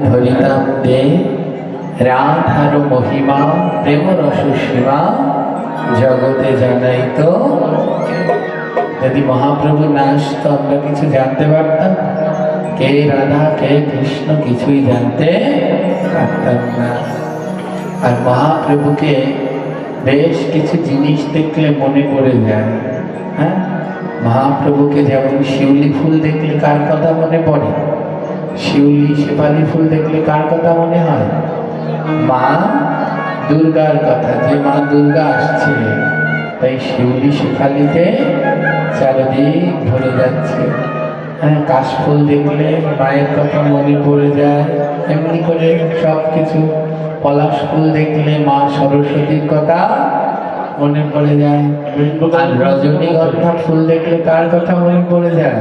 ধরিতাম দে রাধার মহিমা প্রেম রস সীমা জগতে জানাই তো। যদি মহাপ্রভু না আসতো আমরা কিছু জানতে পারতাম? কে রাধা কে কৃষ্ণ কিছুই জানতে পারতাম না। আর মহাপ্রভুকে বেশ কিছু জিনিস দেখলে মনে পড়ে যায়। হ্যাঁ, মহাপ্রভুকে যেমন শিউলি ফুল দেখলে কার কথা মনে পড়ে? শিউলি শেফালি ফুল দেখলে কার কথা মনে হয়? মা দুর্গার কথা, যে মা দুর্গা আসছে। তাই শিউলি শেফালিতে চারিদিক ভরে যাচ্ছে। হ্যাঁ, কাশফুল দেখলে মায়ের কথা মনে পড়ে যায়। এমনি করে সব কিছু। পলাশ ফুল দেখলে মা সরস্বতীর কথা মনে পড়ে যায়। আর রজনীগন্ধা ফুল দেখলে কার কথা মনে পড়ে যায়?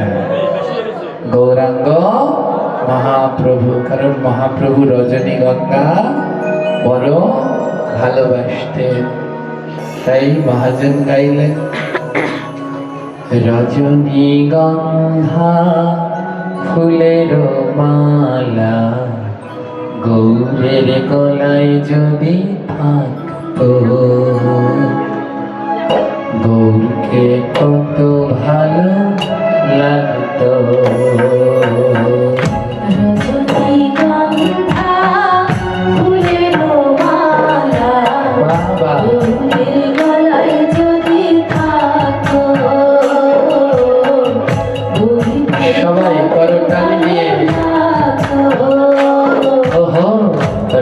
গৌরাঙ্গ মহাপ্রভু। কারণ মহাপ্রভু রজনীগন্ধা বড় ভালোবাসতেন। তাই মহাজন গাইলেন, রজনীগন্ধা ফুলের মালা গৌরের গলায় যদি থাকতো, গৌরকে কত ভালো লাগতো। সবাই করতালি দিয়ে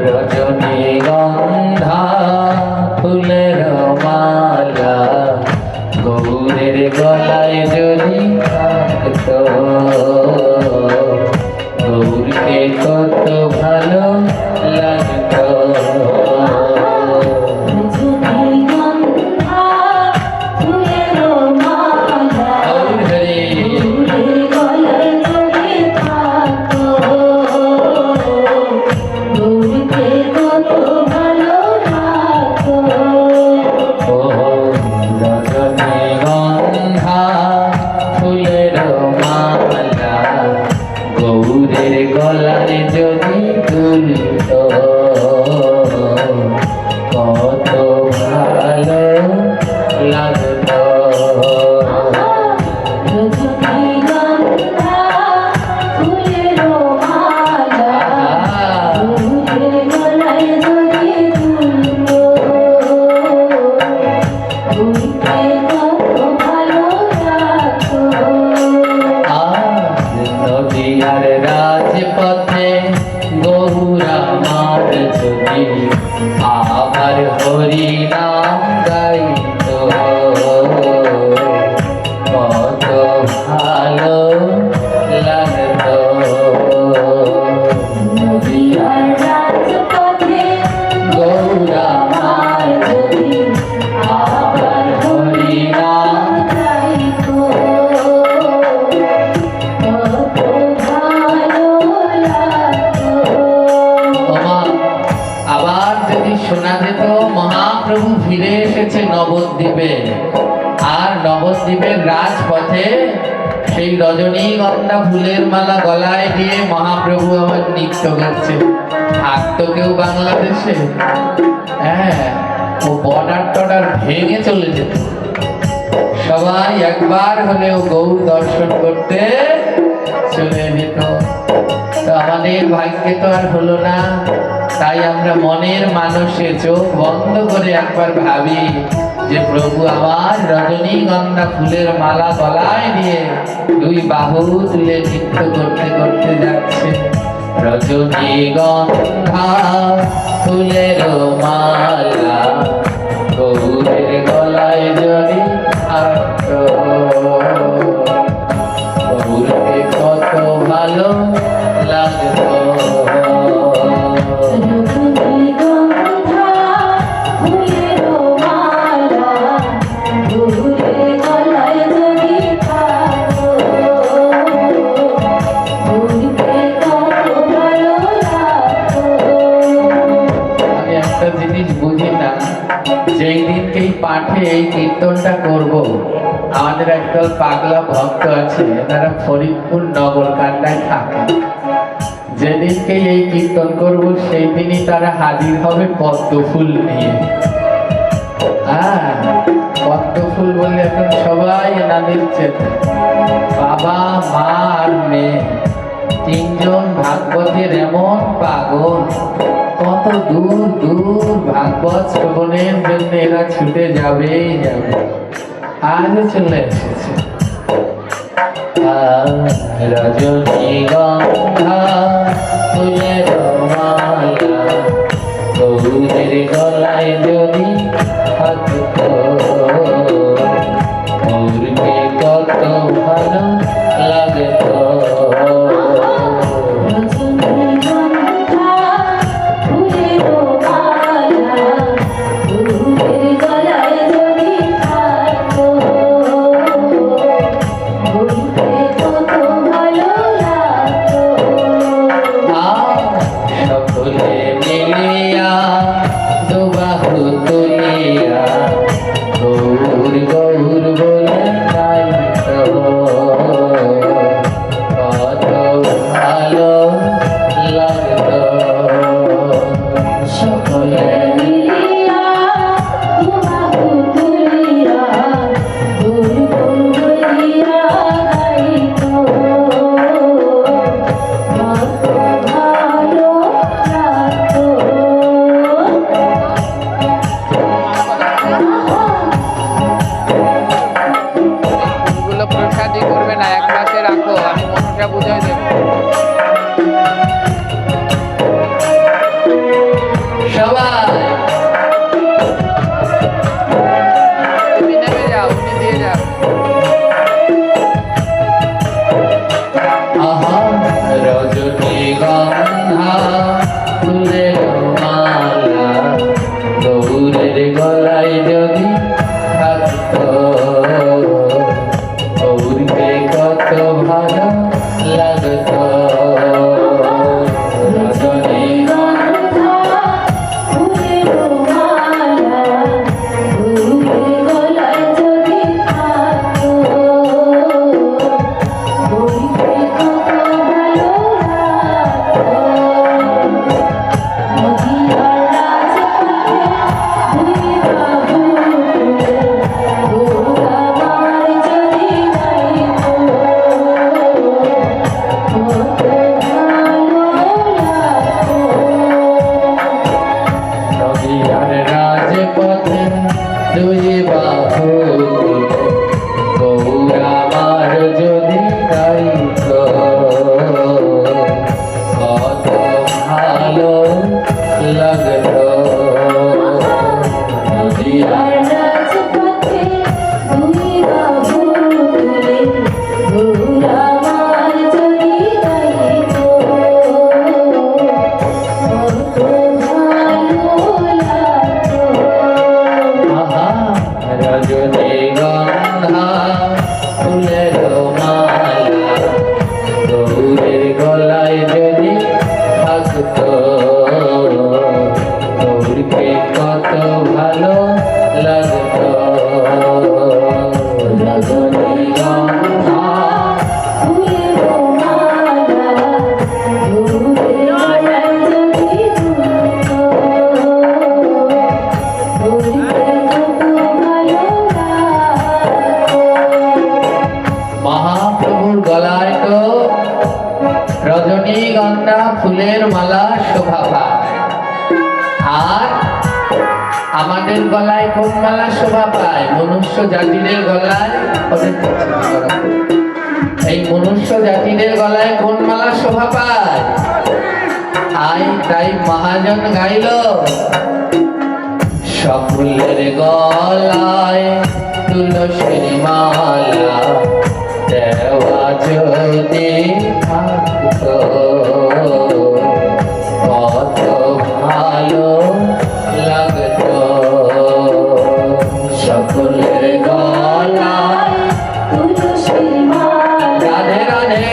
রজনীগন্ধা ফুলের মালা গৌরের গলায় যদি থাকতো, গৌরকে কত ভালো লাগতো। গলায় যদি তুলতো কত ভালো লাগতো। নদীয়ার রাজপথে গৌরা মার যদি আবার হরি নাম গাইতো, কত ভালো লাগতো। নদীয়ার রাজপথে গৌরা মার যদি আবার হরি নাম গাইতো, শোনা যেত মহাপ্রভু ফিরে এসেছে নবদ্বীপে। আর নবদ্বীপের রাজপথে সেই রজনীগন্ধা ফুলের মালা গলায় দিয়ে মহাপ্রভু আবার নৃত্য করছে। থাকতো কেউ বাংলাদেশে? হ্যাঁ, ও বর্ডার টর্ডার ভেঙে চলে যেত। সবাই একবার হলেও গৌর দর্শন করতে চলে যেত। তো আমাদের ভাগ্যে তো আর হলো না। তাই আমরা মনের মানুষে চোখ বন্ধ করে একবার ভাবি যে প্রভু আমার রজনীগন্ধা ফুলের মালা গলায় দিয়ে দুই বাহু তুলে নৃত্য করতে করতে যাচ্ছে। রজনীগন্ধা ফুলের মালা গৌরের গলায় যদি থাকতো, গৌরকে কত ভালো লাগতো। যেই দিনকে এই পাঠে এই কীর্তনটা করব, আমাদের একদল পাগলা ভক্ত আছে, তারা ফরিদপুর নগরকান্দায় থাকে। যেদিনকে এই কীর্তন করব সেই দিনই তারা হাজির হবে পদ্ম ফুল নিয়ে। পদ্ম ফুল বললে এখন সবাই এনাদের চেনে। বাবা, মা আর মেয়ে তিনজন ভাগবতের এমন পাগল, কত দূর দূর ভাগবত শ্রবণের জন্য এরা ছুটে যাবেই যাবে। আজও চলে এসেছে। রজনীগন্ধা ফুলের মালা গৌরের গলায় যদি থাকতো, গৌরকে কত ভালো লাগতো। রজনীগন্ধা ফুলের মালা শোভা পায়। আর আমাদের গলায় কোন মালা শোভা পায়? মনুষ্য জাতিদের গলায়, এই মনুষ্য জাতিদের গলায় কোন মালা শোভা পায়? তাই মহাজন গাইল, সকলের গলায় তুলসীর মালা দেওয়া যদি থাকতো কত ভালো লাগতো। সকলের গলায় তুলসীর মালা, রাধে রাধে,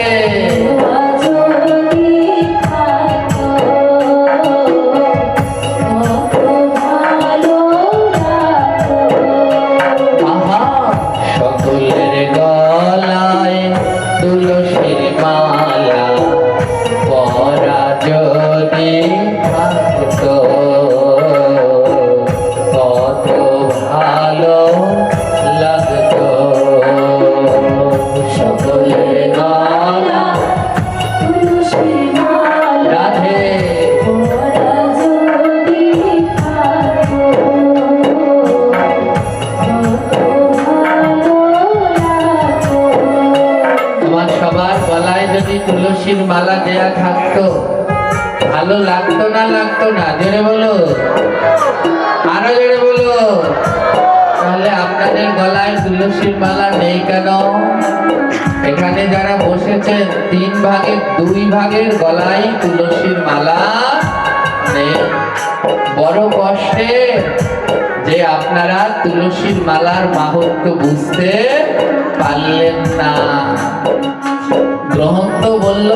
সকলের গলায় তুলসীর মালা থাকতো কত ভালো লাগতো সকলে গলা রাধে আমার সবার গলায় যদি তুলসীর মালা দেয়া থাকতো ভালো লাগতো না লাগতো না? জোরে বলো, আরো জোরে বলো। তাহলে আপনাদের গলায় তুলসীর মালা নেই কেন? এখানে যারা বসেছেন 3 ভাগের 2 ভাগের গলায় তুলসীর মালা নেই। বড় কষ্টে যে আপনারা তুলসীর মালার মাহাত্ম্য বুঝতে পারলেন না। গ্রন্থ বলল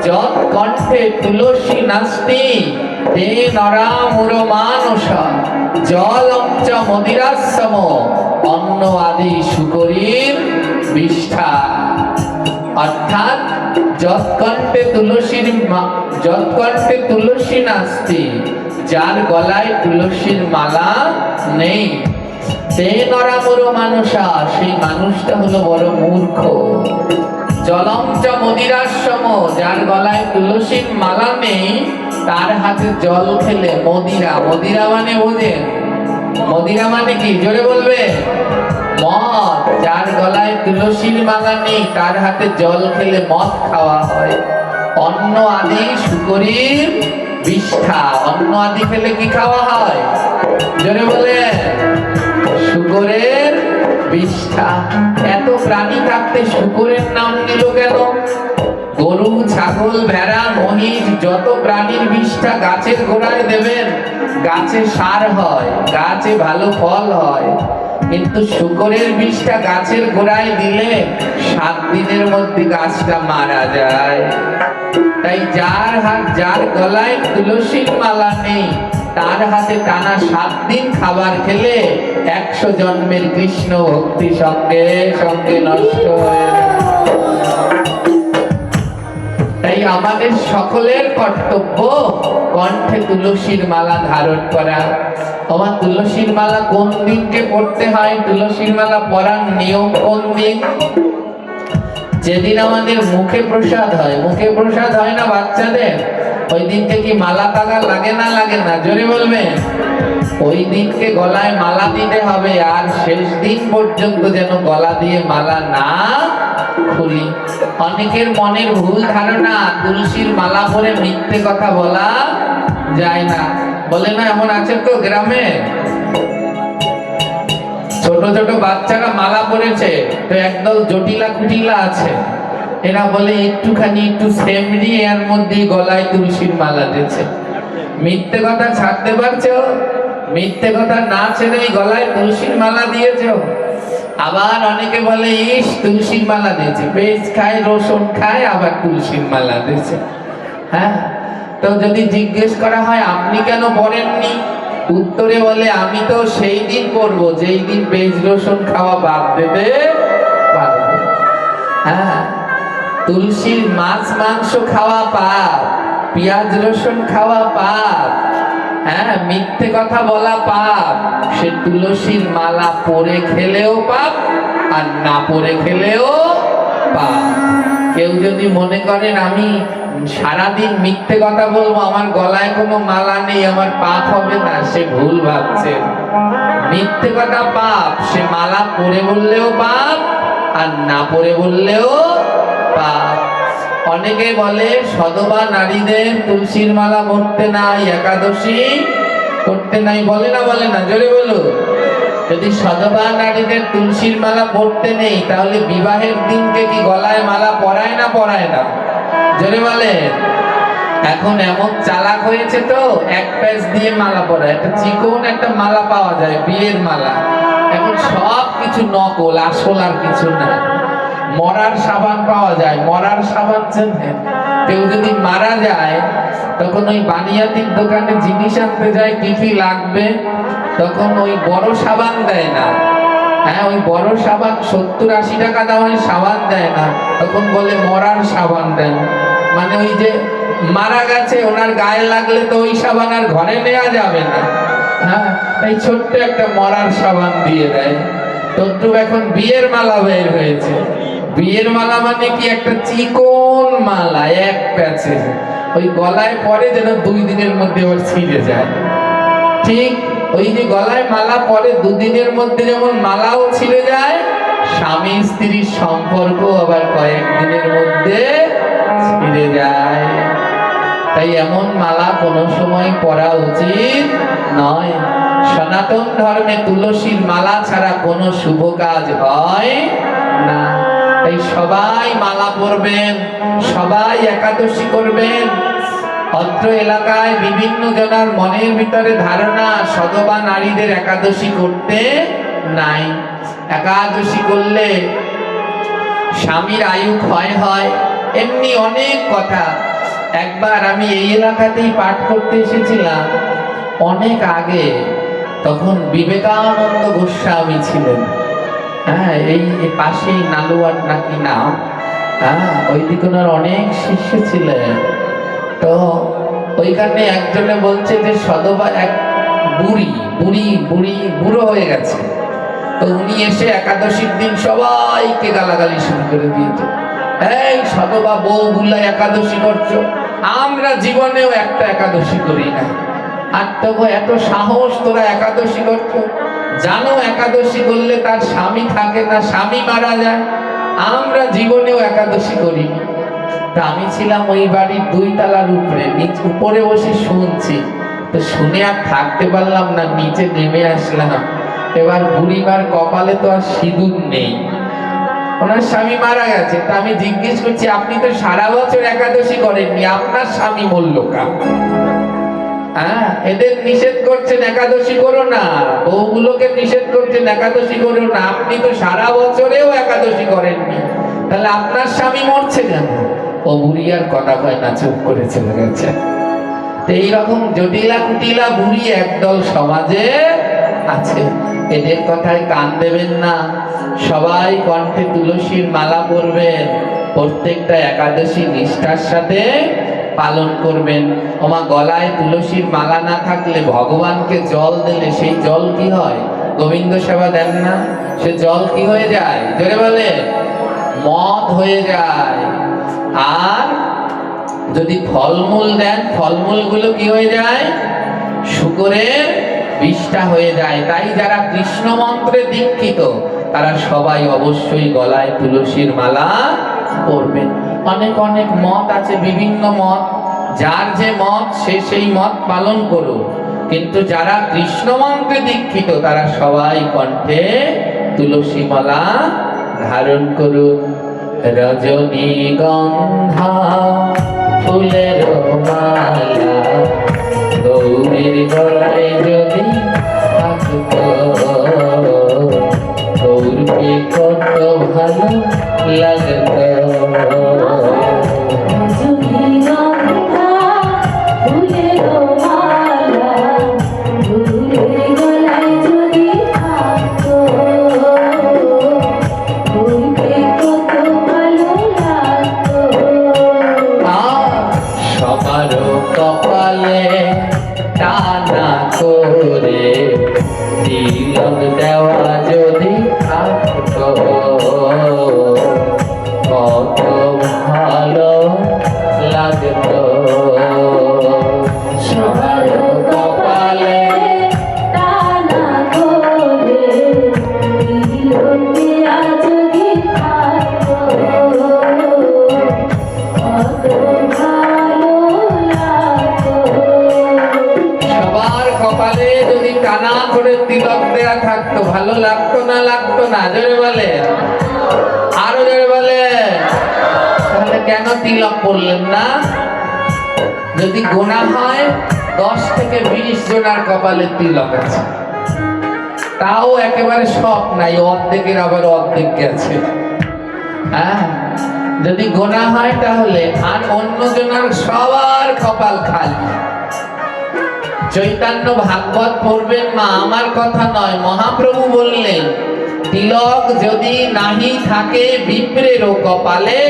যৎ কণ্ঠে তুলসী নাস্তি তে নরামুর মানুষ জলং চ মদিরাসম অন্ন আদি শুকরীর বিষ্ঠা। অর্থাৎ যৎ কণ্ঠে তুলসী নাস্তি, যার গলায় তুলসীর মালা নেই, তে নরামুর মানুষা, সেই মানুষটা হলো বড় মূর্খ। জলং চ মদিরাসম, যার গলায় তুলসীর মালা নেই তার হাতে জল খেলে মদিরা, মদিরা মানে বোঝেন? মদিরা মানে কি? জোরে বলবে। মদ। যার গলায় তুলসীর মালা নেই তার হাতে জল খেলে মদ খাওয়া হয়। অন্ন আদি শুকরীর বিষ্ঠা, অন্ন আদি খেলে কি খাওয়া হয়? জোরে বলে। শুকরের বিষ্ঠা। এত প্রাণী থাকতে শুকরের নাম দিল কেন? গরু, ছাগল, ভেড়া, মহিষ যত প্রাণীর বিষ্ঠা গাছের গোড়ায় দেবেন, গাছে সার হয়, গাছে ভালো ফল হয়। কিন্তু শুকরের বিষ্ঠা গাছের গোড়ায় দিলে 7 দিনের মধ্যে গাছটা মারা যায়। তাই যার গলায় তুলসীর মালা নেই তার হাতে টানা 7 দিন খাবার খেলে 100 জন্মের কৃষ্ণ ভক্তি সঙ্গে সঙ্গে নষ্ট হয়ে যায়। তাই আমাদের সকলের কর্তব্য কণ্ঠে তুলসীর মালা ধারণ করা। আমার তুলসীর মালা কোন দিনকে পড়তে হয়? তুলসীর মালা পরার নিয়ম কোন দিন? যেদিন আমাদের মুখে প্রসাদ হয়। মুখে প্রসাদ হয় না বাচ্চাদের? ওই দিনকে কি মালা তালা লাগে না লাগে না? জোরে বলবেন। ওই দিনকে গলায় মালা দিতে হবে, আর শেষ দিন পর্যন্ত যেন গলা দিয়ে মালা না খুলি। অনেকের মনের ভুল ধারণা তুলসীর মালা পরে মিথ্যে কথা বলা যায় না। বলে না, এমন আছে তো গ্রামে ছোট ছোট বাচ্চারা মালা পরেছে, তো একদল জটিলা কুটিলা আছে, এরা বলে একটু সেমরি এর মধ্যে গলায় তুলসীর মালা দিয়েছে। মিথ্যে কথা ছাড়তে পারছো? মিথ্যে কথা না ছেড়ে গলায় তুলসীর মালা দিয়েছো। আবার অনেকে বলে ইস তুলসীর মালা দিয়েছে, পেঁয়াজ খায়, রসুন খায়, আবার তুলসীর মালা দিয়েছে। হ্যাঁ, তো যদি জিজ্ঞেস করা হয় আপনি কেন পড়েননি, উত্তরে বলে আমি তো সেই দিন পড়বো যেই দিন পেঁয়াজ রসুন খাওয়া বাদ দিতে পারবো। হ্যাঁ, তুলসীর মাছ মাংস খাওয়া পাপ, পেঁয়াজ রসুন খাওয়া পাপ, হ্যাঁ, মিথ্যে কথা বলা পাপ। সে তুলসীর মালা পরে খেলেও পাপ, আর না পরে খেলেও পাপ। কেউ যদি মনে করেন আমি সারাদিন মিথ্যে কথা বলবো, আমার গলায় কোনো মালা নেই, আমার পাপ হবে না, সে ভুল ভাবছে। মিথ্যে কথা পাপ, সে মালা পরে বললেও পাপ, আর না পরে বললেও পাপ। অনেকে বলে সধবা নারীদের তুলসীর মালা পড়তে নাই, একাদশী করতে নাই। বলে না বলে না? জোরে বলো। যদি সধবা নারীদের তুলসীর মালা পড়তে নেই তাহলে বিবাহের দিনকে কি গলায় মালা পরায় না পরায় না? জোরে বলে। এখন এমন চালাক হয়েছে তো, এক প্যাচ দিয়ে মালা পরায়, একটা চিকন একটা মালা পাওয়া যায়, বিয়ের মালা। এখন সব কিছু নকল, আসল আর কিছু না। মরার সাবান পাওয়া যায়, মরার সাবান চেনেন? কেউ যদি মারা যায় তখন ওই বানিয়াতির দোকানে জিনিস আনতে যায়, কি কি লাগবে, তখন ওই বড় সাবান দেয় না। হ্যাঁ, ওই বড় সাবান 70-80 টাকা দামের সাবান দেয় না, তখন বলে মরার সাবান দেন। মানে ওই যে মারা গেছে ওনার গায়ে লাগলে তো ওই সাবান আর ঘরে নেওয়া যাবে না, হ্যাঁ, এই ছোট্ট একটা মরার সাবান দিয়ে দেয়। তদ্রুপ এখন বিয়ের মালা বের হয়েছে। বিয়ের মালা মানে কি, একটা চিকন মালা এক প্যাচে, ওই গলায় পরে যেন 2 দিনের মধ্যে ওর ছিঁড়ে যায়। ঠিক ওই যে গলায় মালা পরে 2 দিনের মধ্যে যেমন মালাও ছিঁড়ে যায়, স্বামী স্ত্রীর সম্পর্ক আবার কয়েকদিনের মধ্যে ছিঁড়ে যায়। তাই এমন মালা কোনো সময় পরা উচিত নয়। সনাতন ধর্মে তুলসীর মালা ছাড়া কোনো শুভ কাজ হয় না। তাই সবাই মালা পরবেন, সবাই একাদশী করবেন। অত্র এলাকায় বিভিন্ন জনের মনের ভিতরে ধারণা সধবা নারীদের একাদশী করতে নাই, একাদশী করলে স্বামীর আয়ু ক্ষয় হয়, এমনি অনেক কথা। একবার আমি এই এলাকাতেই পাঠ করতে এসেছিলাম অনেক আগে, তখন বিবেকানন্দ গোস্বামী ছিলেন, হ্যাঁ, এই পাশেই নালুয়ার নাকি নাম, হ্যাঁ, ওই দিকে ওনার অনেক শিষ্য ছিলেন। তো ওইখানে একজনে বলছে যে সধবা এক বুড়ো হয়ে গেছে, তো উনি এসে একাদশীর দিন সবাইকে গালাগালি শুরু করে দিয়েছে, এই সধবা বউগুলা একাদশী করছো, আমরা জীবনেও একটা একাদশী করি না, আর তবু এত সাহস তোরা একাদশী করছো, জানো একাদশী করলে তার স্বামী থাকে না, স্বামী মারা যায়, আমরা জীবনেও একাদশী করি। তা আমি ছিলাম ওই বাড়ির 2 তলার উপরে, উপরে বসে শুনছি, তো শুনে আর থাকতে পারলাম না, নিচে নেমে আসলাম। এবার বুড়িমার কপালে তো আর সিঁদুর নেই, ওনার স্বামী মারা গেছে। তা আমি জিজ্ঞেস করছি, আপনি তো সারা বছর একাদশী করেননি, আপনার স্বামী মরল কা? হ্যাঁ, এদের নিষেধ করছেন একাদশী করো না, বউগুলোকে নিষেধ করছেন একাদশী করো না, আপনি তো সারা বছরেও একাদশী করেননি, তাহলে আপনার স্বামী মরছে কেন? ও বুড়ি আর কথা কয় না, চুপ করে চলে গেছে। তো এইরকম জটিলা কুটিলা বুড়ি একদল সমাজে আছে, এদের কথায় কান দেবেন না। সবাই কণ্ঠে তুলসীর মালা পরবেন, প্রত্যেকটা একাদশী নিষ্ঠার সাথে পালন করবেন। ওমা, গলায় তুলসীর মালা না থাকলে ভগবানকে জল দিলে সেই জল কি হয়? গোবিন্দ সেবা দেন না, সে জল কি হয়ে যায়? জোরে বলে, মদ হয়ে যায়। আর যদি ফলমূল দেন, ফলমূলগুলো কি হয়ে যায়? শুকরের বিষ্ঠা হয়ে যায়। তাই যারা কৃষ্ণ মন্ত্রে দীক্ষিত তারা সবাই অবশ্যই গলায় তুলসীর মালা পরবেন। অনেক অনেক মত আছে, বিভিন্ন মত, যার যে মত সে সেই মত পালন করুন, কিন্তু যারা কৃষ্ণ মন্ত্রে দীক্ষিত তারা সবাই কণ্ঠে তুলসী মালা ধারণ করুন। রজনীগন্ধা ফুলের মালা গৌরীর গলায় যদি থাকতো, গৌরকে কত ভালো লাগতো। কপালে টানা করে তিলক দেওয়া যদি থাকতো, কত ভালো লাগতো। সবার কপালে টানা করে তিলক দেওয়া যদি থাকতো, কত কপালে যদি টানা করে তিলক দেয়া থাকতো, ভালো লাগতো না? লাগতো না? জোরে বলে, আরো জোরে বলে। তাহলে কেন তিলক পড়লেন না? যদি গোনা হয় 10 থেকে 20 জনের কপালে তিলক আছে, তাও একেবারে সব নাই, অর্ধেকের আবার অর্ধেক গেছে। হ্যাঁ, যদি গোনা হয় তাহলে, আর অন্য জনের সবার কপাল খালি। চৈতন্য ভাগবত পড়বেন মা, আমার কথা নয়, মহাপ্রভু বললেন তিলক যদি নাহি থাকে বিপ্রের কপালে,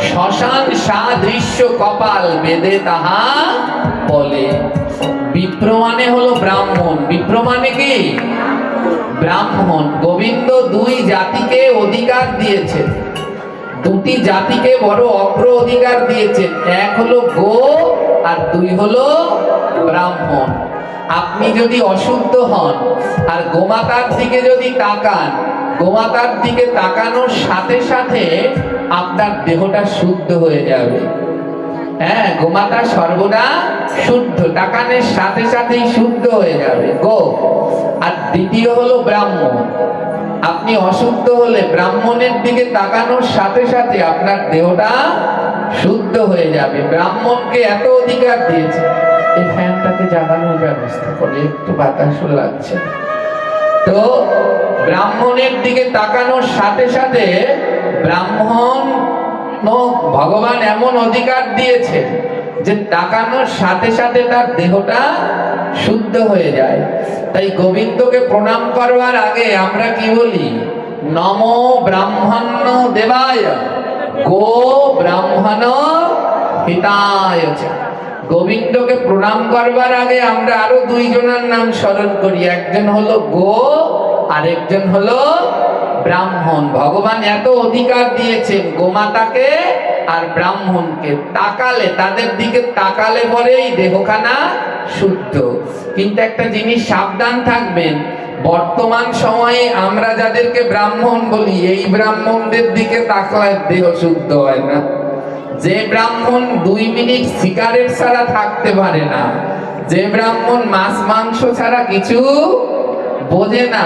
শ্মশান সাদৃশ্য কপাল বেদে তাহা বলে। বিপ্র মানে হলো ব্রাহ্মণ। বিপ্র মানে কি? ব্রাহ্মণ। গোবিন্দ দুই জাতিকে অধিকার দিয়েছে, দুটি জাতিকে বড় অগ্র অধিকার দিয়েছেন। এক হলো গো আর দুই হলো ব্রাহ্মণ। আপনি যদি অশুদ্ধ হন আর গোমাতার দিকে যদি তাকান, গোমাতার দিকে তাকানোর সাথে সাথে আপনার দেহটা শুদ্ধ হয়ে যাবে। হ্যাঁ, গোমাতা সর্বদা শুদ্ধ, তাকানোর সাথে সাথেই শুদ্ধ হয়ে যাবে গো। আর দ্বিতীয় হলো ব্রাহ্মণ। আপনি অশুদ্ধ হলে ব্রাহ্মণের দিকে তাকানোর সাথে সাথে আপনার দেহটা শুদ্ধ হয়ে যাবে। ব্রাহ্মণকে এত অধিকার দিয়েছে। এই ফ্যানটাকে জ্বালানোর ব্যবস্থা করে, একটু বাতাস লাগছে। তো ব্রাহ্মণের দিকে তাকানোর সাথে সাথে ব্রাহ্মণ ভগবান এমন অধিকার দিয়েছে যে তাকানোর সাথে সাথে তার দেহটা শুদ্ধ হয়ে যায়। তাই গোবিন্দকে প্রণাম করবার আগে আমরা কি বলি? নমো ব্রাহ্মণ্য দেবায় গো ব্রাহ্মণ হিতায়। গোবিন্দকে প্রণাম করবার আগে আমরা আরো দুইজনের নাম স্মরণ করি। একজন হলো গো, আরেকজন হলো ব্রাহ্মণ। ভগবান এত অধিকার দিয়েছেন গোমাতাকে আর ব্রাহ্মণকে। তাকালে, তাদের দিকে তাকালে পরেই দেহখানা শুদ্ধ। কিন্তু একটা জিনিস সাবধান থাকবেন, বর্তমান সময়ে আমরা যাদেরকে ব্রাহ্মণ বলি, এই ব্রাহ্মণদের দিকে তাকালে দেহ শুদ্ধ হয় না। যে ব্রাহ্মণ 2 মিনিট সিগারেট ছাড়া থাকতে পারে না, যে ব্রাহ্মণ মাছ মাংস ছাড়া কিছু বোঝে না,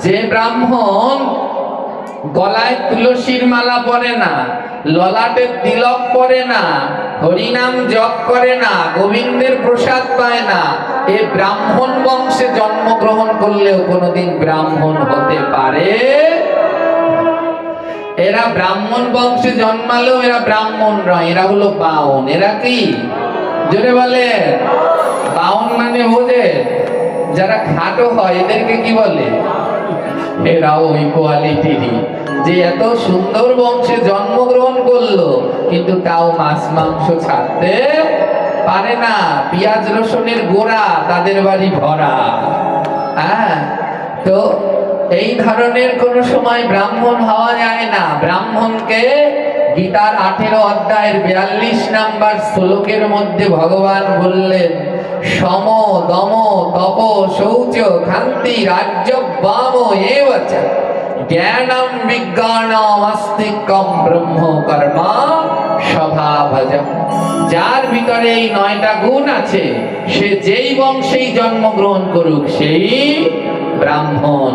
যে ব্রাহ্মণ গলায় তুলসীর মালা পরে না, ললাটে তিলক পরে না, হরিনাম জপ করে না, গোবিন্দের প্রসাদ পায় না, এ ব্রাহ্মণ বংশে জন্মগ্রহণ করলেও কোনোদিন ব্রাহ্মণ হতে পারে। এরা ব্রাহ্মণ বংশে জন্মালেও এরা ব্রাহ্মণ নয়, এরা হলো বাউন। এরা কি? জোরে বলে। বাউন মানে বোঝে? যারা খাটো হয় এদেরকে কি বলে? এরাও ওই কোয়ালিটিরই, যে এত সুন্দর বংশে জন্মগ্রহণ করলো কিন্তু তাও মাছ মাংস ছাড়তে পারে না। পেঁয়াজ রসুনের গোড়া তাদের বাড়ি ভরা। হ্যাঁ, তো এই ধরনের কোন সময় ব্রাহ্মণ হওয়া যায় না। ব্রাহ্মণকে গীতার 18 অধ্যায়ের 42 নাম্বার শ্লোকের মধ্যে ভগবান বললেন, সম দম তপ শৌচ ক্ষান্তি রাজ্য বাম এবচ জ্ঞানম বিজ্ঞানম আস্তিকম ব্রহ্ম কর্ম স্বভাবজম। যার ভিতরে এই 9টা গুণ আছে, সে যেই বংশেই জন্মগ্রহণ করুক সেই ব্রাহ্মণ।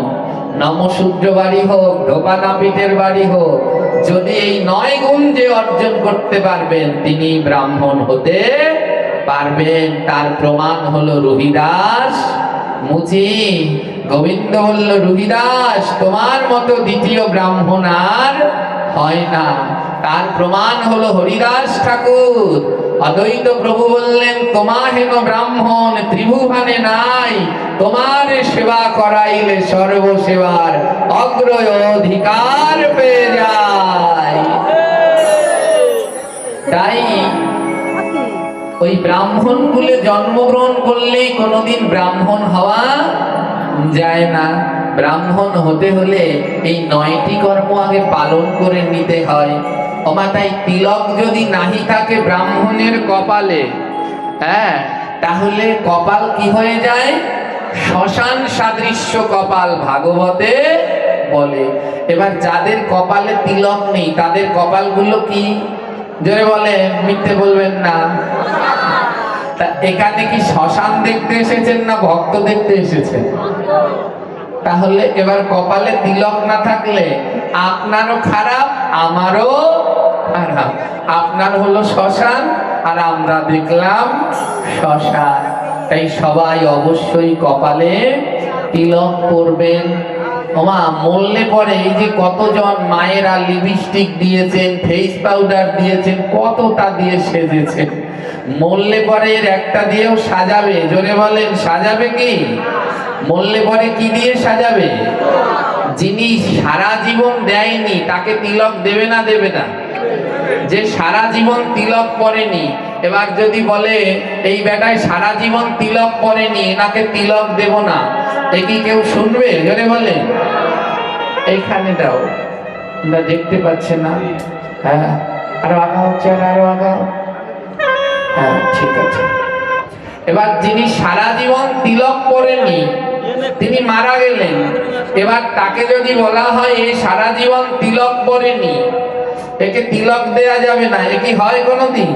নমশূদ্র বাড়ি হোক, ধোপা নাপিতের বাড়ি হোক, যদি এই 9 গুণ যে অর্জন করতে পারবেন তিনি ব্রাহ্মণ হতে পারবেন। তার প্রমাণ হলো রুহিদাস মুচি। গোবিন্দ বলল, রুহিদাস তোমার মতো দ্বিতীয় ব্রাহ্মণ আর হয় না। তার প্রমাণ হলো হরিদাস ঠাকুর। অদ্বৈত প্রভু বললেন, তোমা হেন ব্রাহ্মণ ত্রিভুবনে নাই, তোমার সেবা করাইলে সর্বসেবার অগ্র অধিকার পেয়ে যায়। তাই ওই ব্রাহ্মণ কুলে জন্মগ্রহণ করলেই কোনোদিন ব্রাহ্মণ হওয়া যায় না। ব্রাহ্মণ হতে হলে এই 9টি কর্ম আগে পালন করে নিতে হয়। তাই তিলক যদি নাহি থাকে ব্রাহ্মণের কপালে, হ্যাঁ, তাহলে কপাল কি হয়ে যায়? শ্মশান সাদৃশ্য কপাল ভাগবতে বলে। এবার যাদের কপালে তিলক নেই তাদের কপালগুলো কি? জোরে বলে, মিথ্যে বলবেন না। তা এখানে কি শ্মশান দেখতে এসেছেন না ভক্ত দেখতে এসেছেন? তাহলে এবার কপালে তিলক না থাকলে আপনারও খারাপ, আমারও খারাপ। আপনার হলো শ্মশান আর আমরা দেখলাম শ্মশান। তাই সবাই অবশ্যই কপালে তিলক পরবেন। ওমা, মরলে পরে এই যে কতজন মায়েরা লিপস্টিক দিয়েছেন, ফেস পাউডার দিয়েছেন, কতটা দিয়ে সেজেছেন, মরলে পরে এর একটা দিয়েও সাজাবে। জোরে বলেন, সাজাবে কি? মরলে পরে কি দিয়ে সাজাবে? যিনি সারা জীবন দেয়নি তাকে তিলক দেবে না দেবে না? যে সারা জীবন তিলক পরেনি, এবার যদি বলে এই বেটায় সারা জীবন তিলক পরেনি, এনাকে তিলক দেব না, এ কি কেউ শুনবে? জোরে বলে। এইখানে দাও, তোমরা দেখতে পাচ্ছে না? হ্যাঁ, আরো আগাও, চেয়ার আরো আগাও। হ্যাঁ, ঠিক আছে। এবার যিনি সারা জীবন তিলক পরেনি, তিনি মারা গেলেন, এবার তাকে যদি বলা হয় এ সারা জীবন তিলক পরেনি, একে তিলক দেয়া যাবে না, এ কি হয় কোনোদিন?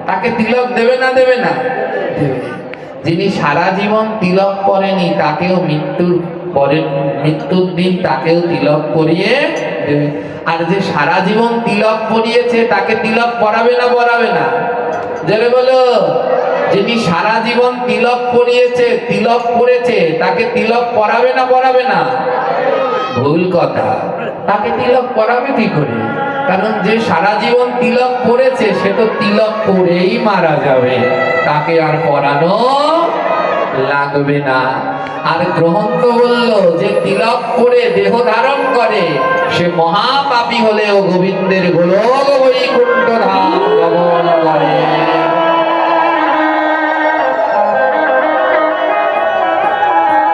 তাকে তিলক দেবে না দেবে না? যিনি সারা জীবন তিলক পরেনি তাকেও মৃত্যুর দিন তাকেও তিলক পরিয়ে দেবে। আর যে সারা জীবন তিলক পরিয়েছে তাকে তিলক পরাবে না পরাবে না? জোরে বলো। যিনি সারা জীবন তিলক পরিয়েছে, তিলক পরেছে, তাকে তিলক পরাবে না পরাবে না? ভুল কথা, তাকে তিলক পরাবে কি করে? কারণ যে সারা জীবন তিলক পরেছে সে তো তিলক পরেই মারা যাবে, তাকে আর পরানো লাগবে না। আর গ্রন্থ বলল যে তিলক পরে দেহ ধারণ করে সে মহাপাপী হলেও গোবিন্দের গোলক বৈকুণ্ঠ ধাম গমন করে।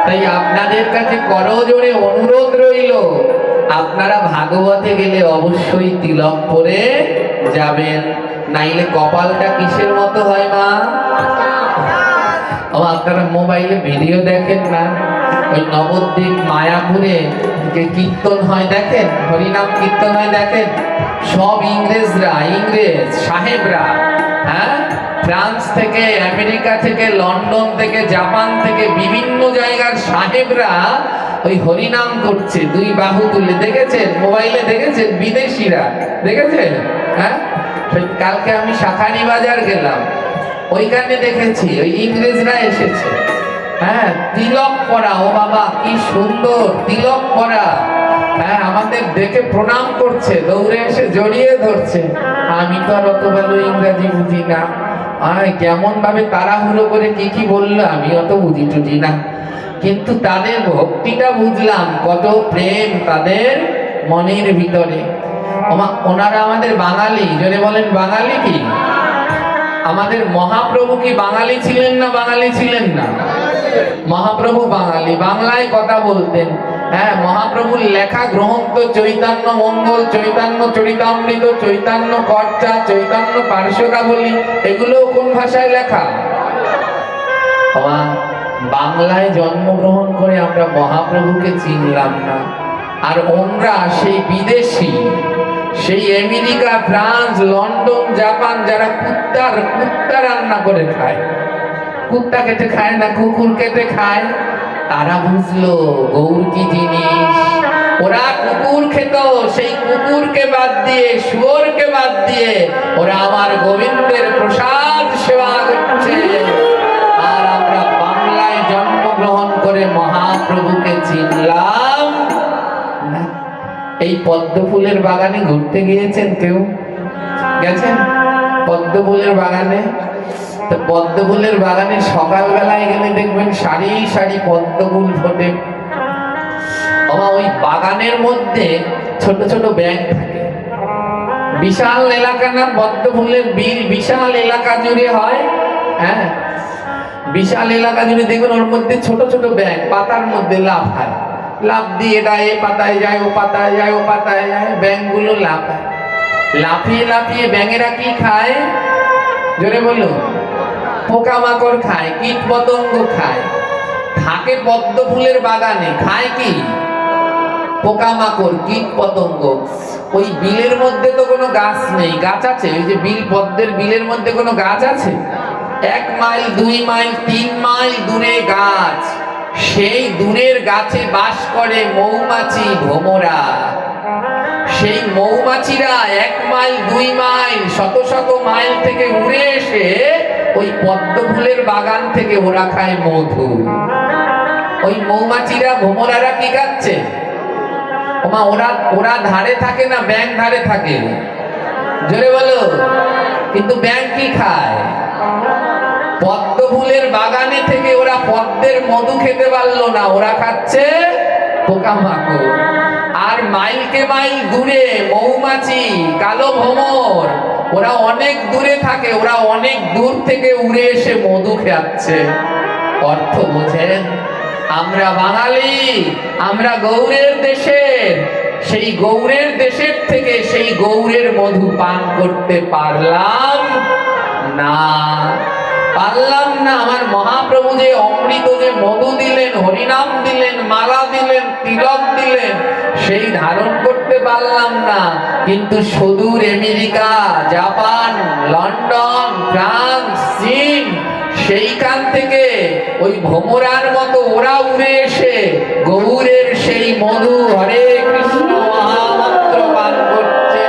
তাই আপনাদের কাছে করজোড়ে অনুরোধ রইল, আপনারা ভাগবতে গেলে অবশ্যই তিলক পরে যাবেন, নাইলে কপালটা কিসের মতো হয় মা? আপনারা মোবাইলে ভিডিও দেখেন না, ওই নবদ্বীপ মায়াপুরে কীর্তন হয় দেখেন, হরিনাম কীর্তন হয় দেখেন, সব ইংরেজরা, ইংরেজ সাহেবরা, হ্যাঁ, ফ্রান্স থেকে, আমেরিকা থেকে, লন্ডন থেকে, জাপান থেকে বিভিন্ন জায়গার সাহেবরা ওই হরিনাম করছে দুই বাহু তুলে, দেখেছেন? মোবাইলে দেখেছেন? বিদেশিরা দেখেছেন? হ্যাঁ, কালকে আমি শাখারি বাজার গেলাম, ওইখানে দেখেছি ওই ইংরেজরা এসেছে, হ্যাঁ, তিলক পরা। ও বাবা কি সুন্দর তিলক পরা, হ্যাঁ, আমাদের দেখে প্রণাম করছে, দৌড়ে এসে জড়িয়ে ধরছে। আমি তো আর অত ভালো ইংরাজি বুঝি না, কেমন ভাবে তাড়াহুড়ো করে কি কি বললো আমি অত বুঝি টুঝি না, কিন্তু তাদের ভক্তিটা বুঝলাম, কত প্রেম তাদের মনের ভিতরে। ওনারা আমাদের বাঙালি, জোরে বলেন বাঙালি কি? আমাদের মহাপ্রভু কি বাঙালি ছিলেন না বাঙালি ছিলেন না? মহাপ্রভু বাঙালি, বাংলায় কথা বলতেন। হ্যাঁ, মহাপ্রভুর লেখা গ্রন্থ চৈতন্য মঙ্গল, চৈতন্য চরিতামৃত, চৈতন্য কর্তা, চৈতন্য পার্শ্বকাবলী, এগুলো কোন ভাষায় লেখা? বাংলায় জন্মগ্রহণ করে আমরা মহাপ্রভুকে চিনলাম না, আর ওনরা সেই বিদেশি, সেই আমেরিকা, ফ্রান্স, লন্ডন, জাপান, যারা কুত্তা রান্না করে খায়, কুত্তা কেটে খায় না, কুকুর কেটে খায়, তারা বুঝলো গৌর কি জিনিস। ওরা কুকুর খেত, সেই কুকুরকে বাদ দিয়ে, শুয়োরকে বাদ দিয়ে ওরা আমার গোবিন্দের প্রসাদ সেবা করছে। আর আমরা বাংলায় জন্মগ্রহণ করে মহাপ্রভুকে চিনলাম না। এই পদ্ম ফুলের বাগানে ঘুরতে গিয়েছেন? কেউ গেছেন পদ্ম ফুলের বাগানে? তো পদ্ম ফুলের বাগানে সকালবেলায় গেলে দেখবেন সারি সারি পদ্ম ফুল ফোটে। ওই বাগানের মধ্যে ছোট ছোট ব্যাঙ থাকে, বিশাল এলাকা না, পদ্ম ফুলের বিল বিশাল এলাকা জুড়ে হয়। হ্যাঁ, বিশাল এলাকা জুড়ে দেখবেন ওর মধ্যে ছোট ছোট ব্যাঙ পাতার মধ্যে লাফায়, লাফ দিয়ে এটা এ পাতায় যায়, ও পাতায় যায়, ও পাতায় যায়, ব্যাঙগুলো লাফায়। লাফিয়ে লাফিয়ে ব্যাঙেরা কি খায়? জোরে বলো। পোকামাকড় খায়, কীট পতঙ্গ খায়। থাকে পদ্ম ফুলের বাগানে, খায় কি? পোকামাকড়, কীট পতঙ্গ। ওই বিলের মধ্যে তো কোনো গাছ নেই, গাছ আছে? ওই যে বিল, পদ্মের বিলের মধ্যে কোনো গাছ আছে? 1 মাইল 2 মাইল 3 মাইল দূরে গাছ, সেই দূরের গাছে বাস করে মৌমাছি, ভোমরা। সেই মৌমাছিরা 1 মাইল 2 মাইল শত শত মাইল থেকে উড়ে এসে ওই পদ্ম ফুলের বাগান থেকে ওরা খায় মধু। ওই মৌমাছিরা, ভোমরারা কি খাচ্ছে? ওরা ধারে থাকে না, ব্যাঙ ধারে থাকে? জোরে বলো। কিন্তু ব্যাঙ কি খায়? পদ্ম ফুলের বাগানে থেকে ওরা পদ্মের মধু খেতে পারলো না, ওরা খাচ্ছে পোকামাকড়। আর মাইলকে মাইল দূরে মৌমাছি, কালো ভ্রমর, ওরা অনেক দূরে থাকে, ওরা অনেক দূর থেকে উড়ে এসে মধু খাচ্ছে। অর্থ বোঝেন? আমরা বাঙালি, আমরা গৌড়ের দেশের, সেই গৌড়ের দেশের থেকে সেই গৌড়ের মধু পান করতে পারলাম না, পারলাম না। আমার মহাপ্রভু যে অমৃত যে মধু দিলেন, হরিনাম দিলেন, মালা দিলেন, তিলক দিলেন, সেই ধারণ করতে পারলাম না। কিন্তু সুদূর আমেরিকা, জাপান, লন্ডন, ফ্রান্স, চীন, সেইখান থেকে ওই ভ্রমরার মতো ওরা উড়ে এসে গৌড়ের সেই মধু হরে কৃষ্ণ মহামন্ত্র পান করছে।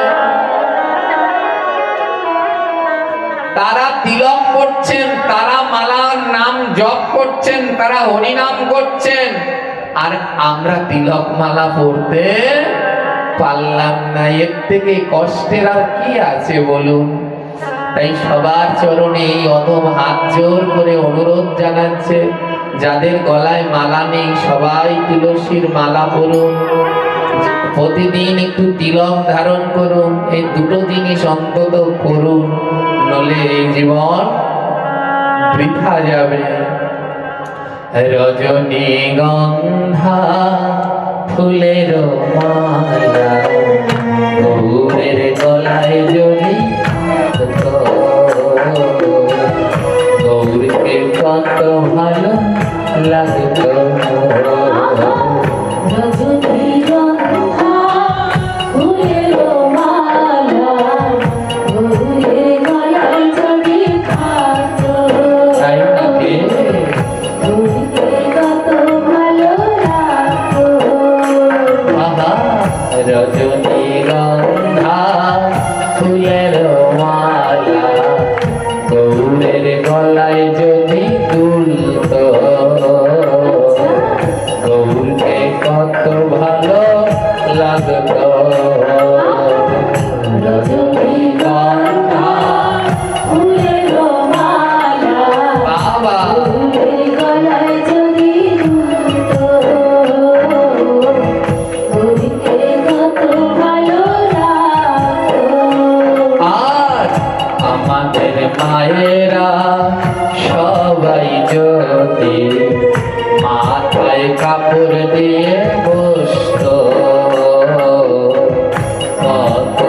তারা তিলক করছেন, তারা মালার নাম জপ করছেন, তারা হরিনাম করছেন, আর আমরা তিলক মালা পড়তে পারলাম না। এর থেকে কষ্টের আর কি আছে বলুন? তাই সবার চরণে এই অধম হাত জোর করে অনুরোধ জানাচ্ছে, যাদের গলায় মালা নেই সবাই তুলসীর মালা পরুন, প্রতিদিন একটু তিলক ধারণ করুন, এই দুটো জিনিস অন্তত করুন, নলে এই জীবন বৃথা যাবে। রজনীগন্ধা ফুলের মালা গৌরের গলায় যদি গৌরকে কত ভালো লাগতো। রজনীগন্ধা ফুলের মালা গৌরের গলায় যদি দুলত গৌরকে কত ভালো লাগতো। রজনীগন্ধা ফুলের মালা বাবা মায়েরা সবাই যদি মাথায় কাপড় দিয়ে বসতো কত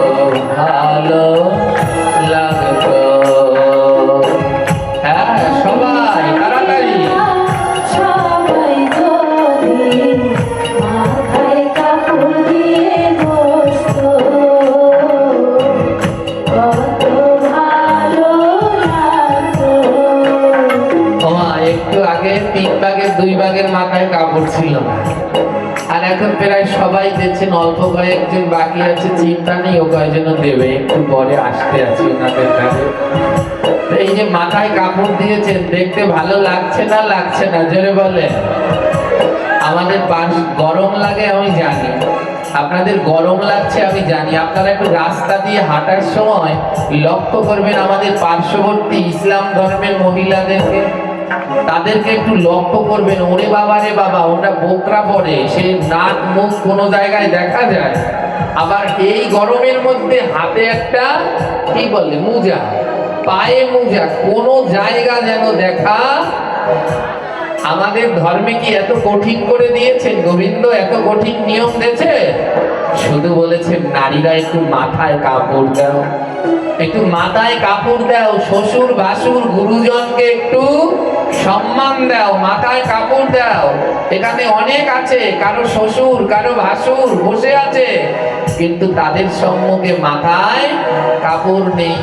ভালো লাগতো। হ্যাঁ সবাই তাড়াতাড়ি সবাই যদি মাথায় কাপড় দিয়ে বসতো তিন ভাগের দুই ভাগের মাথায় কাপড় ছিল, আর এখন প্রায় সবাই দিচ্ছেন, অল্প কয়েকজন বাকি আছে, চিন্তা নেই, ও কয়েকজন দেবে, একটু পরে আসতে আছি ওনাদের কাছে। এই যে মাথায় কাপড় দিয়েছেন, দেখতে ভালো লাগছে না? লাগছে না? জোরে বলে। আমাদের গরম লাগে আমি জানি, আপনাদের গরম লাগছে আমি জানি। আপনারা একটু রাস্তা দিয়ে হাঁটার সময় লক্ষ্য করবেন আমাদের পার্শ্ববর্তী ইসলাম ধর্মের মহিলাদেরকে, তাদেরকে একটু লক্ষ্য করবেন। ওরে বাবা রে বাবা, ওরা বোকরা পরে, সে নাক মুখ কোনো জায়গায় দেখা যায়। আবার এই গরমের মধ্যে হাতে একটা কি বলে মোজা, পায়ে মোজা, কোনো জায়গা যেন দেখা। আমাদের ধর্মে কি এত কঠিন করে দিয়েছেন গোবিন্দ? এত কঠিন নিয়ম দিয়েছে? শুধু বলেছেন নারীরা একটু মাথায় কাপড় দাও, একটু মাথায় কাপড় দাও, শ্বশুর ভাসুর গুরুজনকে একটু সম্মান দাও, মাথায় কাপড় দাও। এখানে অনেক আছে, কারো শ্বশুর কারো ভাসুর বসে আছে, কিন্তু তাদের সম্মুখে মাথায় কাপড় নেই।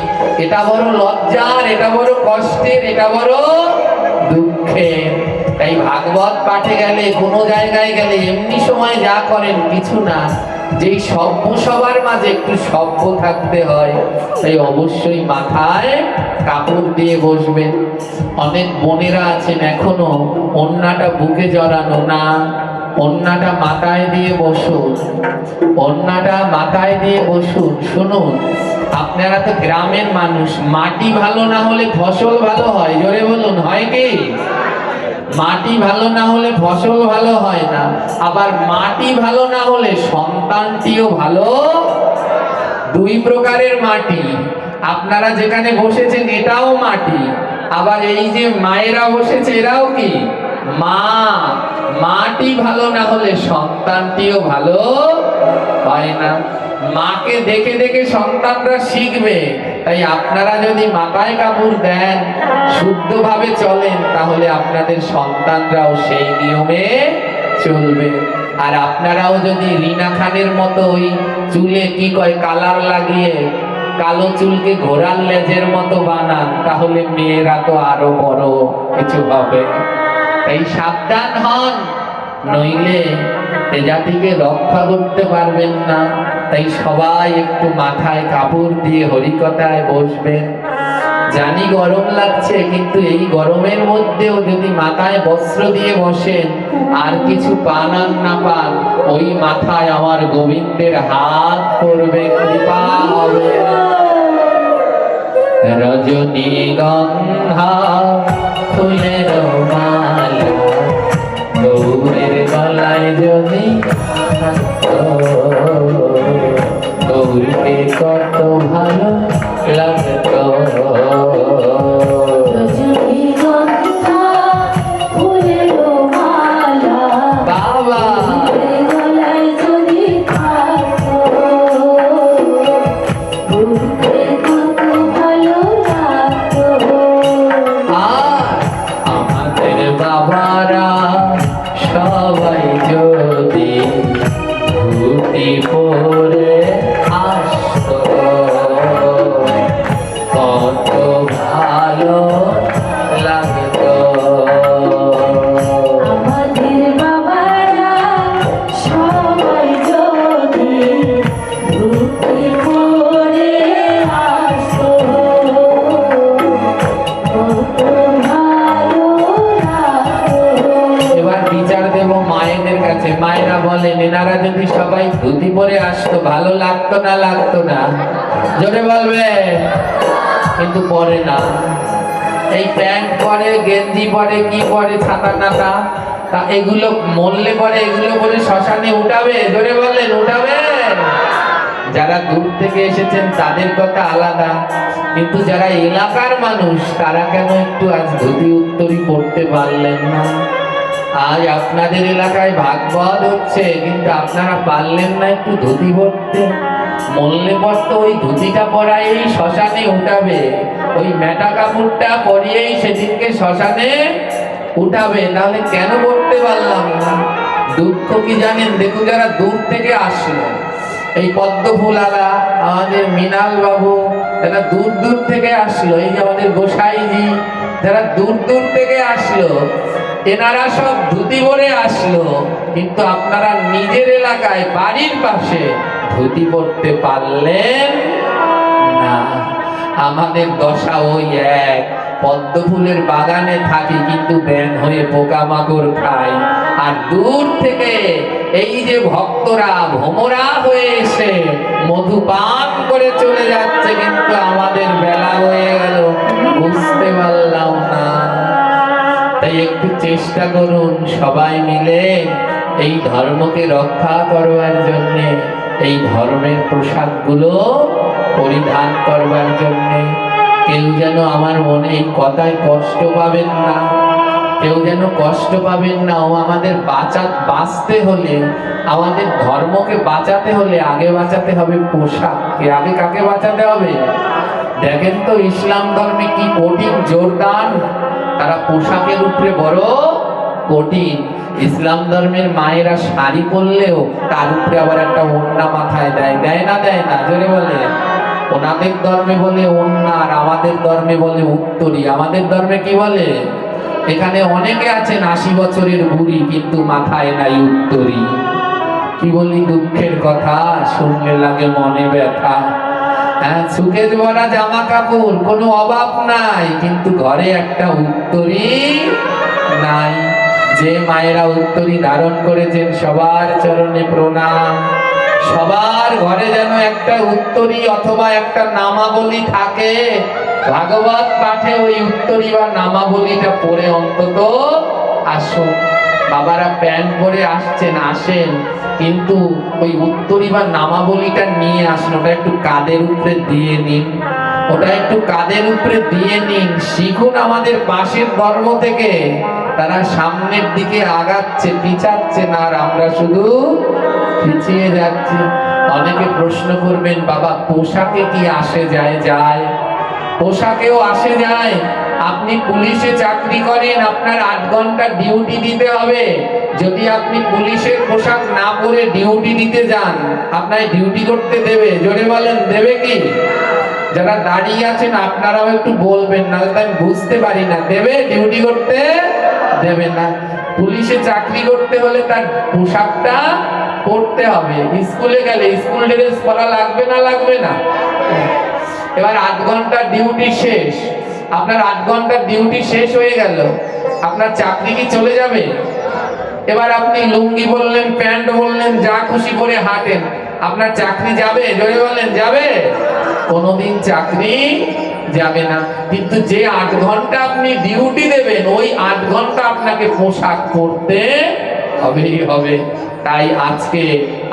এটা বড় লজ্জার, এটা বড় কষ্টের, এটা বড় দুঃখের। তাই ভাগবত পাঠে গেলে, কোনো জায়গায় গেলে এমনি সময় যা করেন কিছু না, যেই সভ্য সবার মাঝে একটু সভ্য থাকতে হয়, তাই অবশ্যই মাথায় কাপড় দিয়ে বসবেন। অনেক বোনেরা আছেন এখনো ওড়নাটা বুকে জড়ানো না, ওড়নাটা মাথায় দিয়ে বসুন, ওড়নাটা মাথায় দিয়ে বসুন। শুনুন, আপনারা তো গ্রামের মানুষ, মাটি ভালো না হলে ফসল ভালো হয়? জোরে বলুন, হয় কি? মাটি ভালো না হলে ফসল ভালো হয় না, আবার মাটি ভালো না হলে সন্তানটিও ভালো। দুই প্রকারের মাটি, আপনারা যেখানে বসেছেন এটাও মাটি, আবার এই যে মায়েরা বসেছে এরাও কি মা। মাটি ভালো না হলে সন্তানটিও ভালো হয় না। মাকে দেখে দেখে সন্তানরা শিখবে। তাই আপনারা যদি মাথায় কাপড় দেন, শুদ্ধভাবে চলেন, তাহলে আপনাদের সন্তানরাও সেই নিয়মে চলবে। আর আপনারাও যদি রিনা খানের মতো ওই চুলে কি কয় কালার লাগিয়ে কালো চুলকে ঘোড়ার লেজের মতো বানান, তাহলে মেয়েরা তো আরো বড় কিছু হবে। তাই সাবধান হন, নইলে এ জাতিকে রক্ষা করতে পারবেন না। তাই সবাই একটু মাথায় কাপড় দিয়ে হরিকথায় বসবেন। জানি গরম লাগছে, কিন্তু এই গরমের মধ্যেও যদি মাথায় বস্ত্র দিয়ে বসেন, আর কিছু পান আর না পান, ওই মাথায় আমার গোবিন্দের হাত পড়বে, কৃপা হবে। রজনীগন্ধা ফুলের মালা গৌরের গলায় যদি গৌরীকে কত ভালো লাগতো। রজনীগন্ধা ফুলের মালা বাবা গলায় যদি থাকতো, ঘুরতে কত ভালো লাগতো। আর আমাদের বাবারা সবাই যদি ধুতি পরে আসতো, কত ভালো লাগতো। আমাদের বাবারা সবাই যদি ধুতি পরে আসতো, কত ভালো লাগতো। এবার বিচার দেব মায়েদের কাছে। মায়েরা বলেন, এনারা যদি সবাই ধুতি পরে আসতো ভালো লাগতো না লাগতো না? জোরে বলবে। কিন্তু পরে না, এই প্যান্ট পরে, গেঞ্জি পরে, কি পরে, ছাতা নাতা, তা এগুলো মরলে পরে এগুলো পরে শ্মশানে উঠাবে? জোরে বলেন, উঠাবে? যারা দূর থেকে এসেছেন তাদের কথা আলাদা, কিন্তু যারা এলাকার মানুষ তারা কেন একটু আজ ধুতি উত্তরী পড়তে পারলেন না? আজ আপনাদের এলাকায় ভাগবত হচ্ছে, কিন্তু আপনারা পারলেন না একটু ধুতি পরতে? মরলে পর তো ওই ধুতিটা পরাই শ্মশানে উঠাবে, ওই মেটা কাপড়টা পরিয়েই সেদিনকে শ্মশানে উঠাবে। তাহলে কেন করতে পারলাম না? দুঃখ কি জানেন? দেখুন, যারা দূর থেকে আসলো, এই পদ্ম ফুলালা, আমাদের মৃণাল বাবু, যারা দূর দূর থেকে আসলো, এই যে আমাদের গোসাইজি, যারা দূর দূর থেকে আসলো, এনারা সব ধুতি পরে আসলো, কিন্তু আপনারা নিজের এলাকায় বাড়ির পাশে ধুতি পরতে পারলেন না। আমাদের দশা ওই এক, পদ্ম ফুলের বাগানে থাকি কিন্তু ব্যান হয়ে পোকামাকড় খাই, আর দূর থেকে এই যে ভক্তরা ভোমরা হয়ে এসে মধু পান করে চলে যাচ্ছে, কিন্তু আমাদের বেলা হয়ে গেল, বুঝতে পারলাম না। তাই একটু চেষ্টা করুন সবাই মিলে এই ধর্মকে রক্ষা করবার জন্যে, এই ধর্মের পোশাকগুলো পরিধান করবার জন্যে। কেউ যেন আমার মনে এই কথায় কষ্ট পাবেন না, কেউ যেন কষ্ট পাবেন না। ও আমাদের বাঁচতে হলে, আমাদের ধর্মকে বাঁচাতে হলে আগে বাঁচাতে হবে পোশাককে। আগে কাকে বাঁচাতে হবে? দেখেন তো ইসলাম ধর্মে কি কঠিন জোরদান, তারা পোশাকের উপরে বড় কঠিন। ইসলাম ধর্মের মায়েরা শাড়ি পরলেও তার উপরে আবার একটা ওড়না মাথায় দেয়, দেয় না? দেয় না? জোরে বলে। ওনাদের ধর্মে বলে ওড়না, আর আমাদের ধর্মে বলে উত্তরী। আমাদের ধর্মে কি বলে? এখানে অনেকে আছেন 80 বছরের বুড়ি, কিন্তু মাথায় নাই উত্তরী। কি বলি, দুঃখের কথা, শুনলে লাগে মনে ব্যথা। হ্যাঁ, সুখেজ ভরা জামা কাপড়, কোনো অভাব নাই, কিন্তু ঘরে একটা উত্তরী নাই। যে মায়েরা উত্তরী ধারণ করেছেন সবার চরণে প্রণাম। সবার ঘরে যেন একটা উত্তরী অথবা একটা নামাবলী থাকে। ভাগবত পাঠে ওই উত্তরী বা নামাবলীটা পড়ে অন্তত আসো। বাবারা প্যান্ট পরে আসছেন, আসেন, কিন্তু ওই উত্তরী বা নামাবলীটা নিয়ে আসেন, ওটা একটু কাঁধের উপরে দিয়ে নিন, ওটা একটু কাঁধের উপরে দিয়ে নিন। শিখুন আমাদের পাশের ধর্ম থেকে, তারা সামনের দিকে আগাচ্ছে, পিছাচ্ছে না, আর আমরা শুধু পিছিয়ে যাচ্ছি। অনেকে প্রশ্ন করবেন, বাবা পোশাকে কি আসে যায়? যায়, পোশাকেও আসে যায়। আপনি পুলিশে চাকরি করেন, আপনার 8 ঘন্টা ডিউটি দিতে হবে। যদি আপনি পুলিশের পোশাক না পরে ডিউটি দিতে যান, আপনার ডিউটি করতে দেবে? জোরে বলেন, দেবে কি? যারা দাঁড়িয়ে আছেন আপনারাও একটু বলবেন, না আমি বুঝতে পারি না। দেবে? ডিউটি করতে দেবে না। পুলিশে চাকরি করতে হলে তার পোশাকটা পরতে হবে। স্কুলে গেলে স্কুল ড্রেস পরা লাগবে না? লাগবে না? এবার 8 ঘন্টা ডিউটি শেষ, আপনার 8 ঘন্টার ডিউটি শেষ হয়ে গেল, আপনার চাকরি কি চলে যাবে? এবার আপনি লুঙ্গি বললেন, প্যান্ট বললেন, যা খুশি করে হাঁটেন, আপনার চাকরি যাবে? জোরে বলেন, যাবে? কোনোদিন চাকরি যাবে না। কিন্তু যে 8 ঘন্টা আপনি ডিউটি দেবেন, ওই 8 ঘন্টা আপনাকে পোশাক পরতে হবেই হবে। তাই আজকে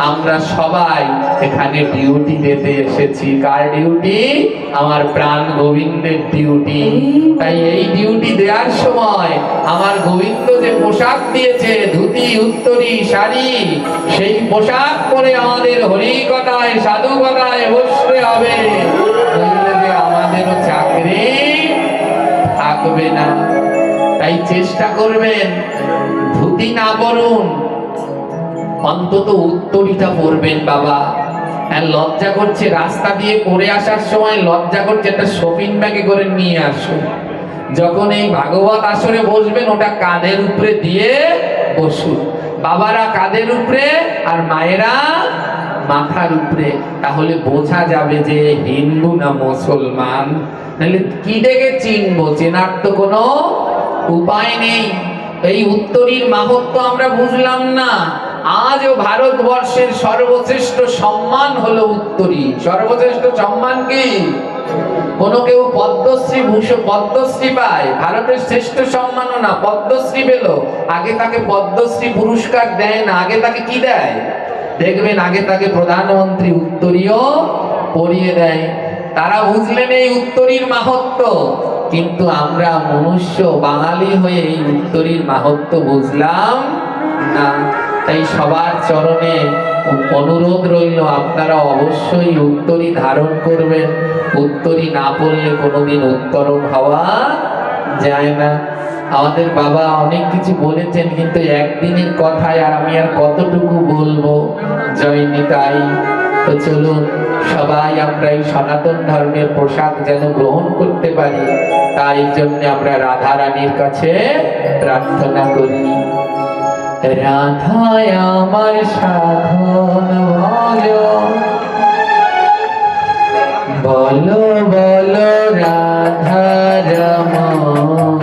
আমরা সবাই এখানে ডিউটি দিতে এসেছি। কার ডিউটি? আমার প্রাণ গোবিন্দের ডিউটি। তাই এই ডিউটি দেওয়ার সময় আমার গোবিন্দ যে পোশাক দিয়েছে, ধুতি, উত্তরী, শাড়ি, সেই পোশাক পরে আমাদের হরি কথায়, সাধু কথায় বসতে হবে। নইলে যে আমাদেরও চাকরি থাকবে না। তাই চেষ্টা করবেন, ধুতি না পরুন, অন্তত উত্তরীটা পরবেন বাবা। লজ্জা করছে, রাস্তা দিয়ে পরে আসার সময় লজ্জা করছে, একটা শপিং ব্যাগে করে নিয়ে আসুন। যখন এই ভাগবত আসরে বসবেন, ওটা কাঁধের উপরে দিয়ে বসুন। বাবারা কাঁধের উপরে আর মায়েরা মাথার উপরে, তাহলে বোঝা যাবে যে হিন্দু না মুসলমান। নাহলে কি দেখে চিনবো? চেনার তো কোনো উপায় নেই। এই উত্তরীর মাহাত্ম্য আমরা বুঝলাম না। আজও ভারতবর্ষের সর্বশ্রেষ্ঠ সম্মান হলো উত্তরী। সর্বশ্রেষ্ঠ সম্মান কি? কোনো কেউ পদ্মশ্রী পদ্মশ্রী পায়, ভারতের শ্রেষ্ঠ সম্মানও না, পদ্মশ্রী পেল, আগে তাকে পদ্মশ্রী পুরস্কার দেয় না, আগে তাকে কি দেয়? দেখবেন আগে তাকে প্রধানমন্ত্রী উত্তরীয় পরিয়ে দেয়। তারা বুঝলেন এই উত্তরীর মাহাত্ম্য, কিন্তু আমরা মনুষ্য বাঙালি হয়ে এই উত্তরীর মাহাত্ম্য বুঝলাম না। তাই সবার চরণে অনুরোধ রইল, আপনারা অবশ্যই উত্তরী ধারণ করবেন। উত্তরী না পড়লে কোনোদিন উত্তরণ হওয়া যায় না। আমাদের বাবা অনেক কিছু বলেছেন, কিন্তু একদিনের কথায় আর আমি আর কতটুকু বলবো। জয় নিতাই। তো চলুন সবাই আমরা এই সনাতন ধর্মের পোশাক যেন গ্রহণ করতে পারি, তাই জন্য আমরা রাধা রানীর কাছে প্রার্থনা করি। রাধায় আমার সাধন বলো, বলো বলো রাধা রমণ,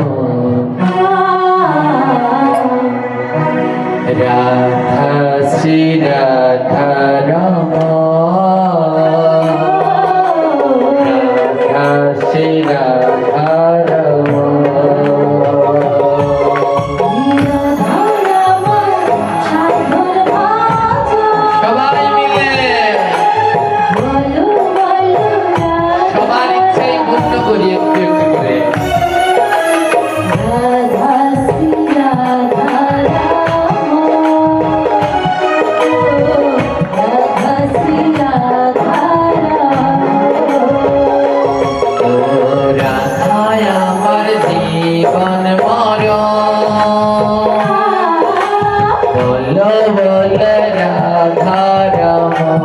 রাধা শ্রী রাধা রমণ, রাধা শ্রী রাধা রমণ। সবাই মিলে সবার ইচ্ছাই পূর্ণ করি একটু একটু করে। রাধায় আমার জীবন মরণ, বলো বলো রাধা রমণ,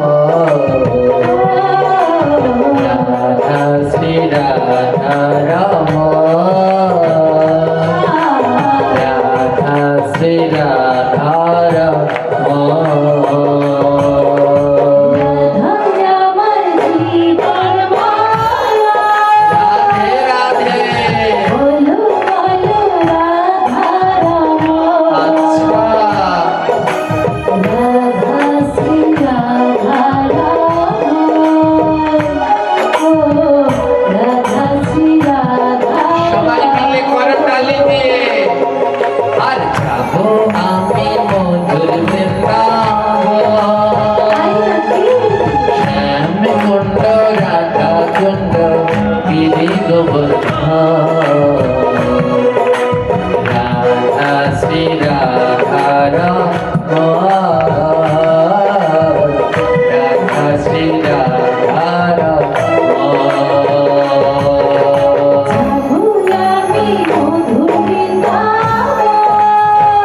রাধা শ্রী রাধা রমণ, রাধা শ্রী রাধা রমণ। রাধে রাধে। আচ্ছা, সবাই শ্রী রাধারমণ রাধা শ্রী রাধারমণ আমি মধুর বৃন্দাবন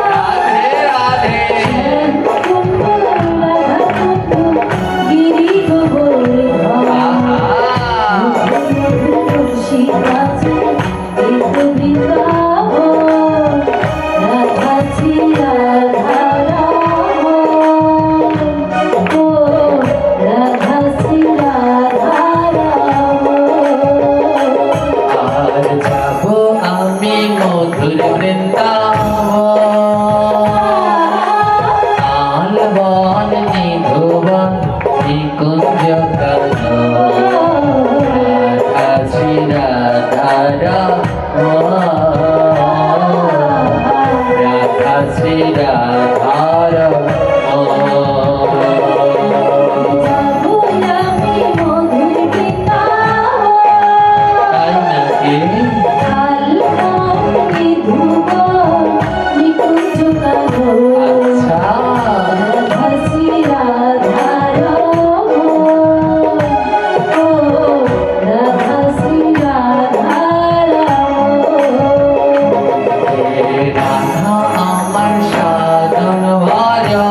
রাধে রাধে গিরি গোবর্ধন আহা তুলসী গাছে এক বৃন্দাবন রাধা শ্রী রাধারমণ ও রাধা শ্রী রাধারমণ আর যাব আমি মধুর বৃন্দাবন আলবন নিধুবন নিকুঞ্জ রাধা শ্রী রাধারমণ রাধা শ্রী রাধারমণ আমি মধুর বৃন্দাবন তাই নাকি আচ্ছা রাধা আমার সাধন ভালো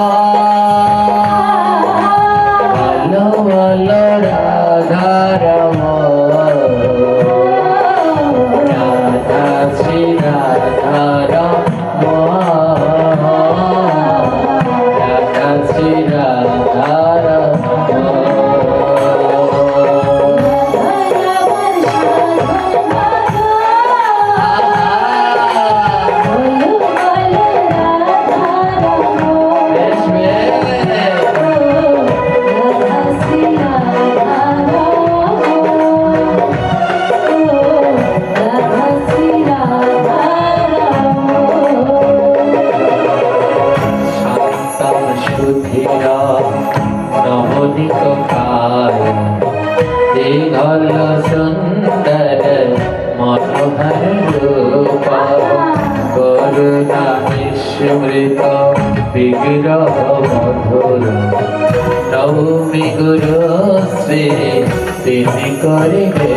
ভালো রাধা রমণ রাধা শ্রী রাধা রমণ রাধা শ্রী রাধা রমণ বেশ শান্তম সুধীরা নবনীত কায় দীঘল সুন্দর মনোহর রূপ করুণা স্মৃত বিগ্রহ মধুর নবমী গুরু শ্রী তিনি করিবে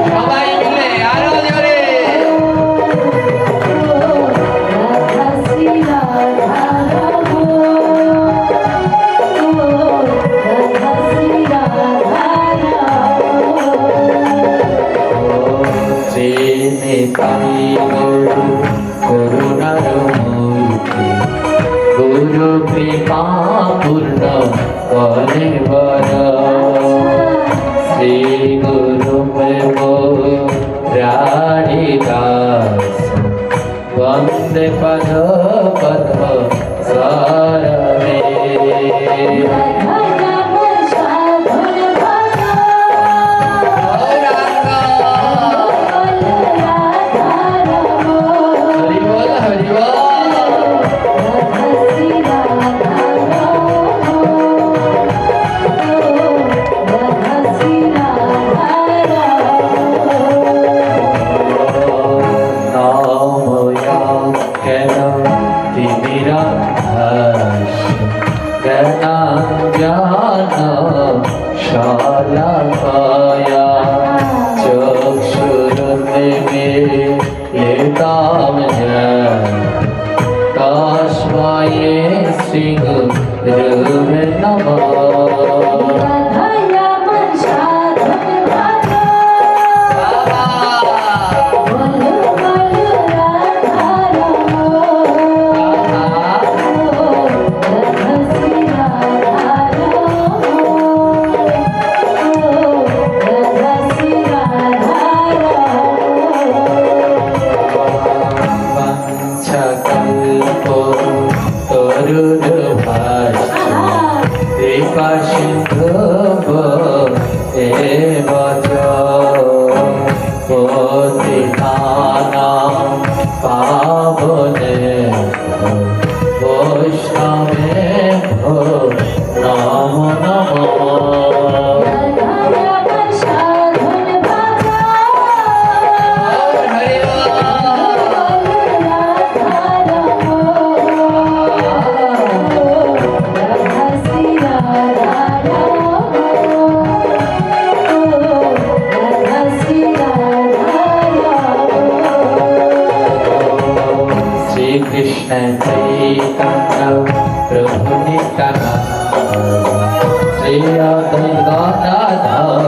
সবাই মিলে আরো জোরে শ্রী তাই গরু করুণার মূর্তি গুরু কৃপা পূর্ণ করে বর শ্রী গুরু প্রেম রাণী দাস বন্দে পদ পদ্ম সরবে হরি বল হরি বল নাময়া কেন তিমিরা ভাস জ্ঞান শালা পায়া চক্ষুরুতে লেতাম তস্ময়ে শ্রী গুরুবে নমঃ কল্প তরুর ভাষা কৃপা সিন্ধু এ বচ পতিতানা পাবনে বৈষ্ণবে নমো নমঃ কৃষ্ণ চৈতন্য প্রভু নিত্যানন্দ শ্রী অদ্বৈত গদাধর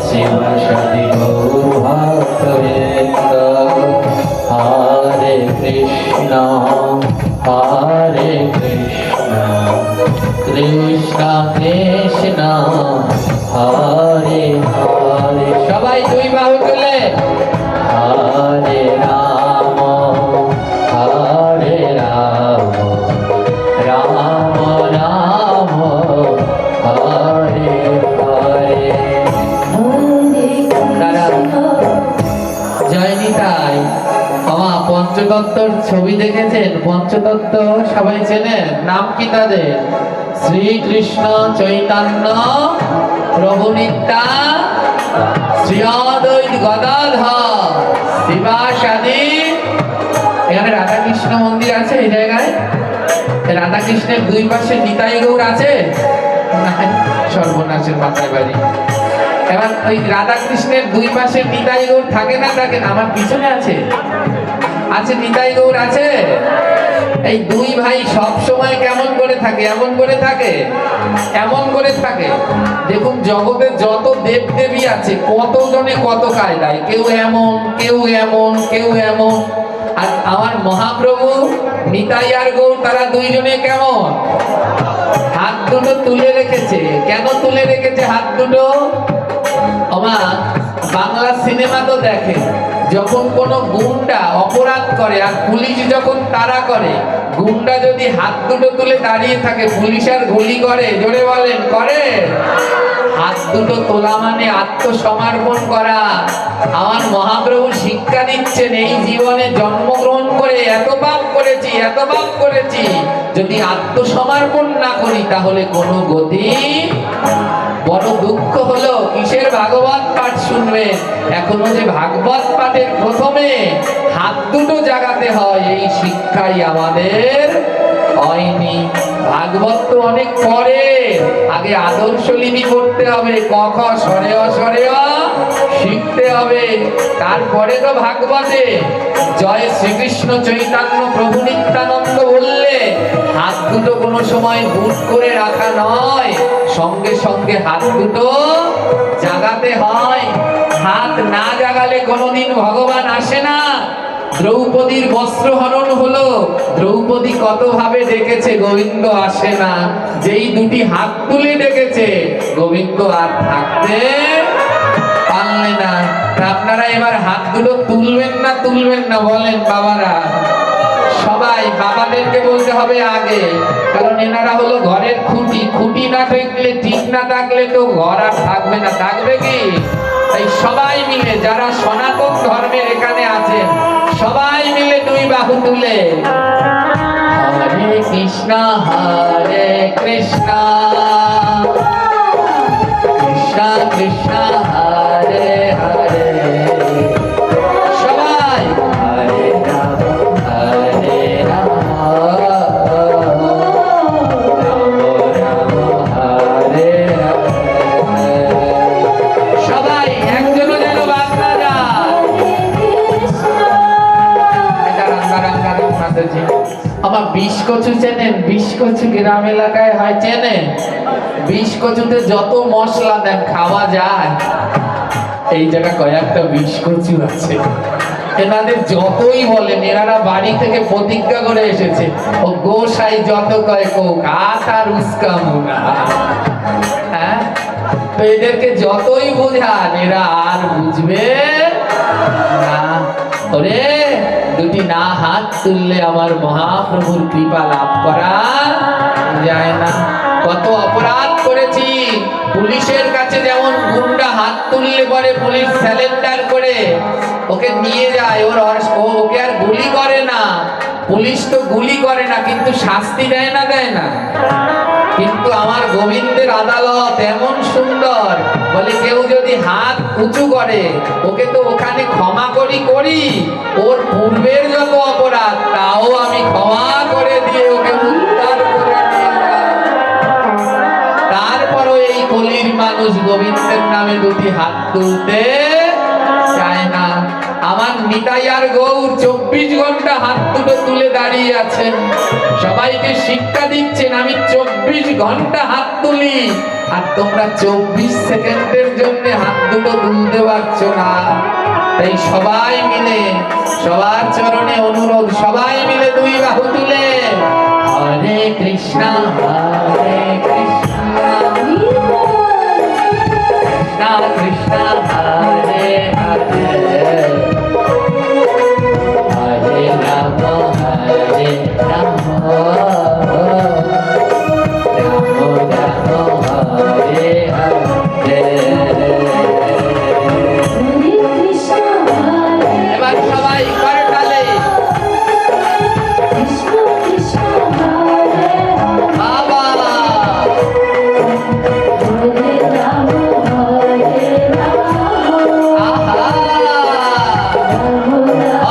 শিবাসাদি গৌর ভক্তবৃন্দ হরে কৃষ্ণ কৃষ্ণ কৃষ্ণ হরে হরে সবাই দুই বাহু তুলে হরে রাম রাম রাম হরে হরে জয় নিতাই। আমা পঞ্চতত্ত্বর ছবি দেখেছেন? পঞ্চতত্ত্ব সবাই চেনেন? নাম কি তাদের? শ্রীকৃষ্ণ চৈতন্য প্রভু নিত্যানন্দ শ্রী অদ্বৈত গদাধর শিবাসাদি। এখানে রাধাকৃষ্ণ মন্দির আছে এই জায়গায়? রাধাকৃষ্ণের দুই পাশে নিতাই গৌর আছে? সর্বনাশের মাথায় বাড়ি। এবার ওই রাধাকৃষ্ণের দুই পাশে নিতাই গৌর থাকে না থাকে না? আমার পিছনে আছে আছে নিতাই গৌর আছে। এই দুই ভাই সব সময় কেমন করে থাকে? এমন করে থাকে, এমন করে থাকে। দেখুন জগতে যত দেব দেবী আছে কত জনে কত কায়দায়, কেউ এমন কেউ এমন কেউ এমন। আর আমার মহাপ্রভু নিতাই আর গৌর তারা দুইজনে কেমন? হাত দুটো তুলে রেখেছে। কেন তুলে রেখেছে হাত দুটো? আমার বাংলা সিনেমা তো দেখে, যখন কোনো গুন্ডা অপরাধ করে আর পুলিশ যখন তাড়া করে, গুন্ডা যদি হাত দুটো তুলে দাঁড়িয়ে থাকে পুলিশ আর গুলি করে, জোরে বলেন করে? হাত দুটো তোলা মানে আত্মসমর্পণ করা। আমার মহাপ্রভু শিক্ষা দিচ্ছেন এই জীবনে জন্মগ্রহণ করে এত পাপ করেছি এত পাপ করেছি, যদি আত্মসমর্পণ না করি তাহলে কোনো গতি। বড় দুঃখ হলো কিসের ভাগবত পাঠ শুনবেন, এখনো যে ভাগবত পাঠের প্রথমে হাত দুটো জাগাতে হয় এই শিক্ষাই আমাদের হয়নি। ভাগবত তো অনেক পরে, আগে আদর্শ লিপি করতে হবে, ক খ সরে অ শিখতে হবে, তারপরে তো ভাগবতে জয় শ্রীকৃষ্ণ চৈতন্য প্রভু নিত্যানন্দ বললে হাত দুটো কোনো সময় বুট করে রাখা নয়, সঙ্গে সঙ্গে হাত দুটো জাগাতে হয়। হাত না জাগালে কোনোদিন ভগবান আসে না। দ্রৌপদীর বস্ত্র হরণ হলো, দ্রৌপদী কত ভাবে ডেকেছে, গোবিন্দ আসে না। যেই দুটি হাত তুলে ডেকেছে গোবিন্দ আর থাকতে পারলে না। আপনারা এবার হাত দুটো তুলবেন না বলেন বাবারা? সবাই বাবাদেরকে বলতে হবে আগে, কারণ এনারা হলো ঘরের খুঁটি। খুঁটি না থাকলে, ঠিক না থাকলে তো ঘর আর থাকবে না। থাকবে কি? তাই সবাই মিলে যারা সনাতন ধর্মের এখানে আছেন সবাই মিলে দুই বাহু তুলে হরে কৃষ্ণ কৃষ্ণ কৃষ্ণ কৃষ্ণ হরে হরে, সবাই হরে রাম রাম রাম হরে হরে। সবাই একজনও যেন বাদ না যায়। আমার বিষ কচু চেনেন? বিষ কচু গ্রাম এলাকায় হয়, চেনেন? বিষ কচুতে যত মশলা দেন খাওয়া যায়। এই জায়গা কয়েকটা বিষ কচু আছে, এনাদের যতই বলেন এনারা বাড়ি থেকে প্রতিজ্ঞা করে এসেছে, ও গোসাই যত কয় কোক হাত আর উস্কামো না। হ্যাঁ, তো এদেরকে যতই বোঝান এরা আর বুঝবে না। ওরে দুটি না হাত তুললে আমার মহাপ্রভুর কৃপা লাভ করা যায় না। কত অপরাধ করেছি, পুলিশের কাছে যেমন গুন্ডা হাত তুললে পরে পুলিশ স্যালেন্ডার করে ওকে নিয়ে যায়, ওকে আর গুলি করে না। পুলিশ তো গুলি করে না কিন্তু শাস্তি দেয় না? কিন্তু আমার গোবিন্দের আদালত এমন সুন্দর, বলে কেউ যদি হাত উঁচু করে ওকে তো ওখানে ক্ষমা করি, ওর পূর্বের যত অপরাধ তাও আমি ক্ষমা করে দিয়ে ওকে উদ্ধার করে নিয়ে যাই। তারপরও এই কলির মানুষ গোবিন্দের নামে দুটি হাত তুলতে চায় না। আমার নিতাই আর গৌর 24 ঘন্টা হাত দুটো তুলে দাঁড়িয়ে আছেন, সবাইকে শিক্ষা দিচ্ছেন আমি 24 ঘন্টা হাত তুলি, আর তোমরা 24 সেকেন্ডের জন্য হাত দুটো তুলতে পারছো না। তাই সবাই মিলে, সবার চরণে অনুরোধ, সবাই মিলে দুই বাহু তুলে হরে কৃষ্ণ হরে কৃষ্ণ কৃষ্ণ কৃষ্ণ হরে হরে হরে রাম রাম রাম হরে হরে। এবার সবাই করতালে বাবা আহা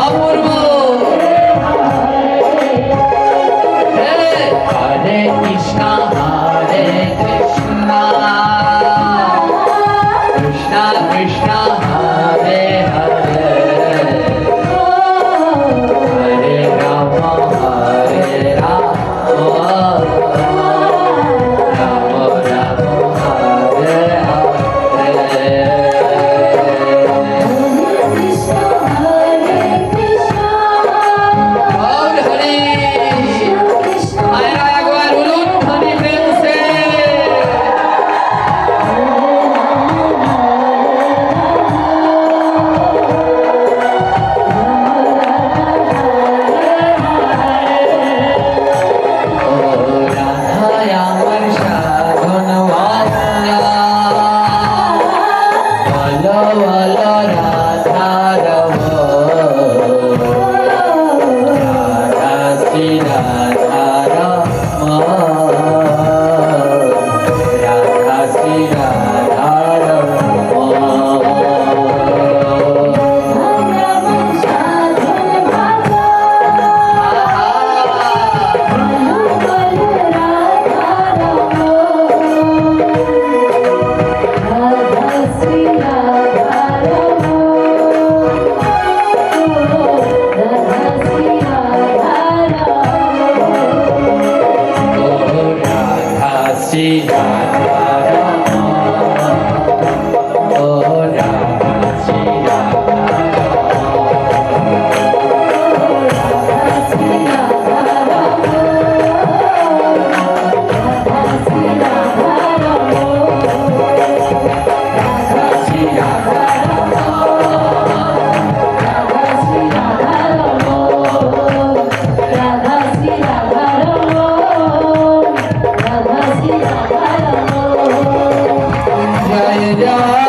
অপূর্ব। হরে কৃষ্ণ হরে কৃষ্ণ কৃষ্ণ কৃষ্ণ হরে হরে হরে রাম রাম রাম হরে হরে। গৌর হরি আয়রা একবার উলুন ধ্বনি প্রেম সে। ও রাধায় আমার সাধন ভাবনা, বলো বলো রাধা রব রাধা শ্রী রাধা রম রাধা শ্রী রাধা রম। শ্রী রাধা রম ও রাধা শ্রী রাধা শ্রী রাধা জয় জয়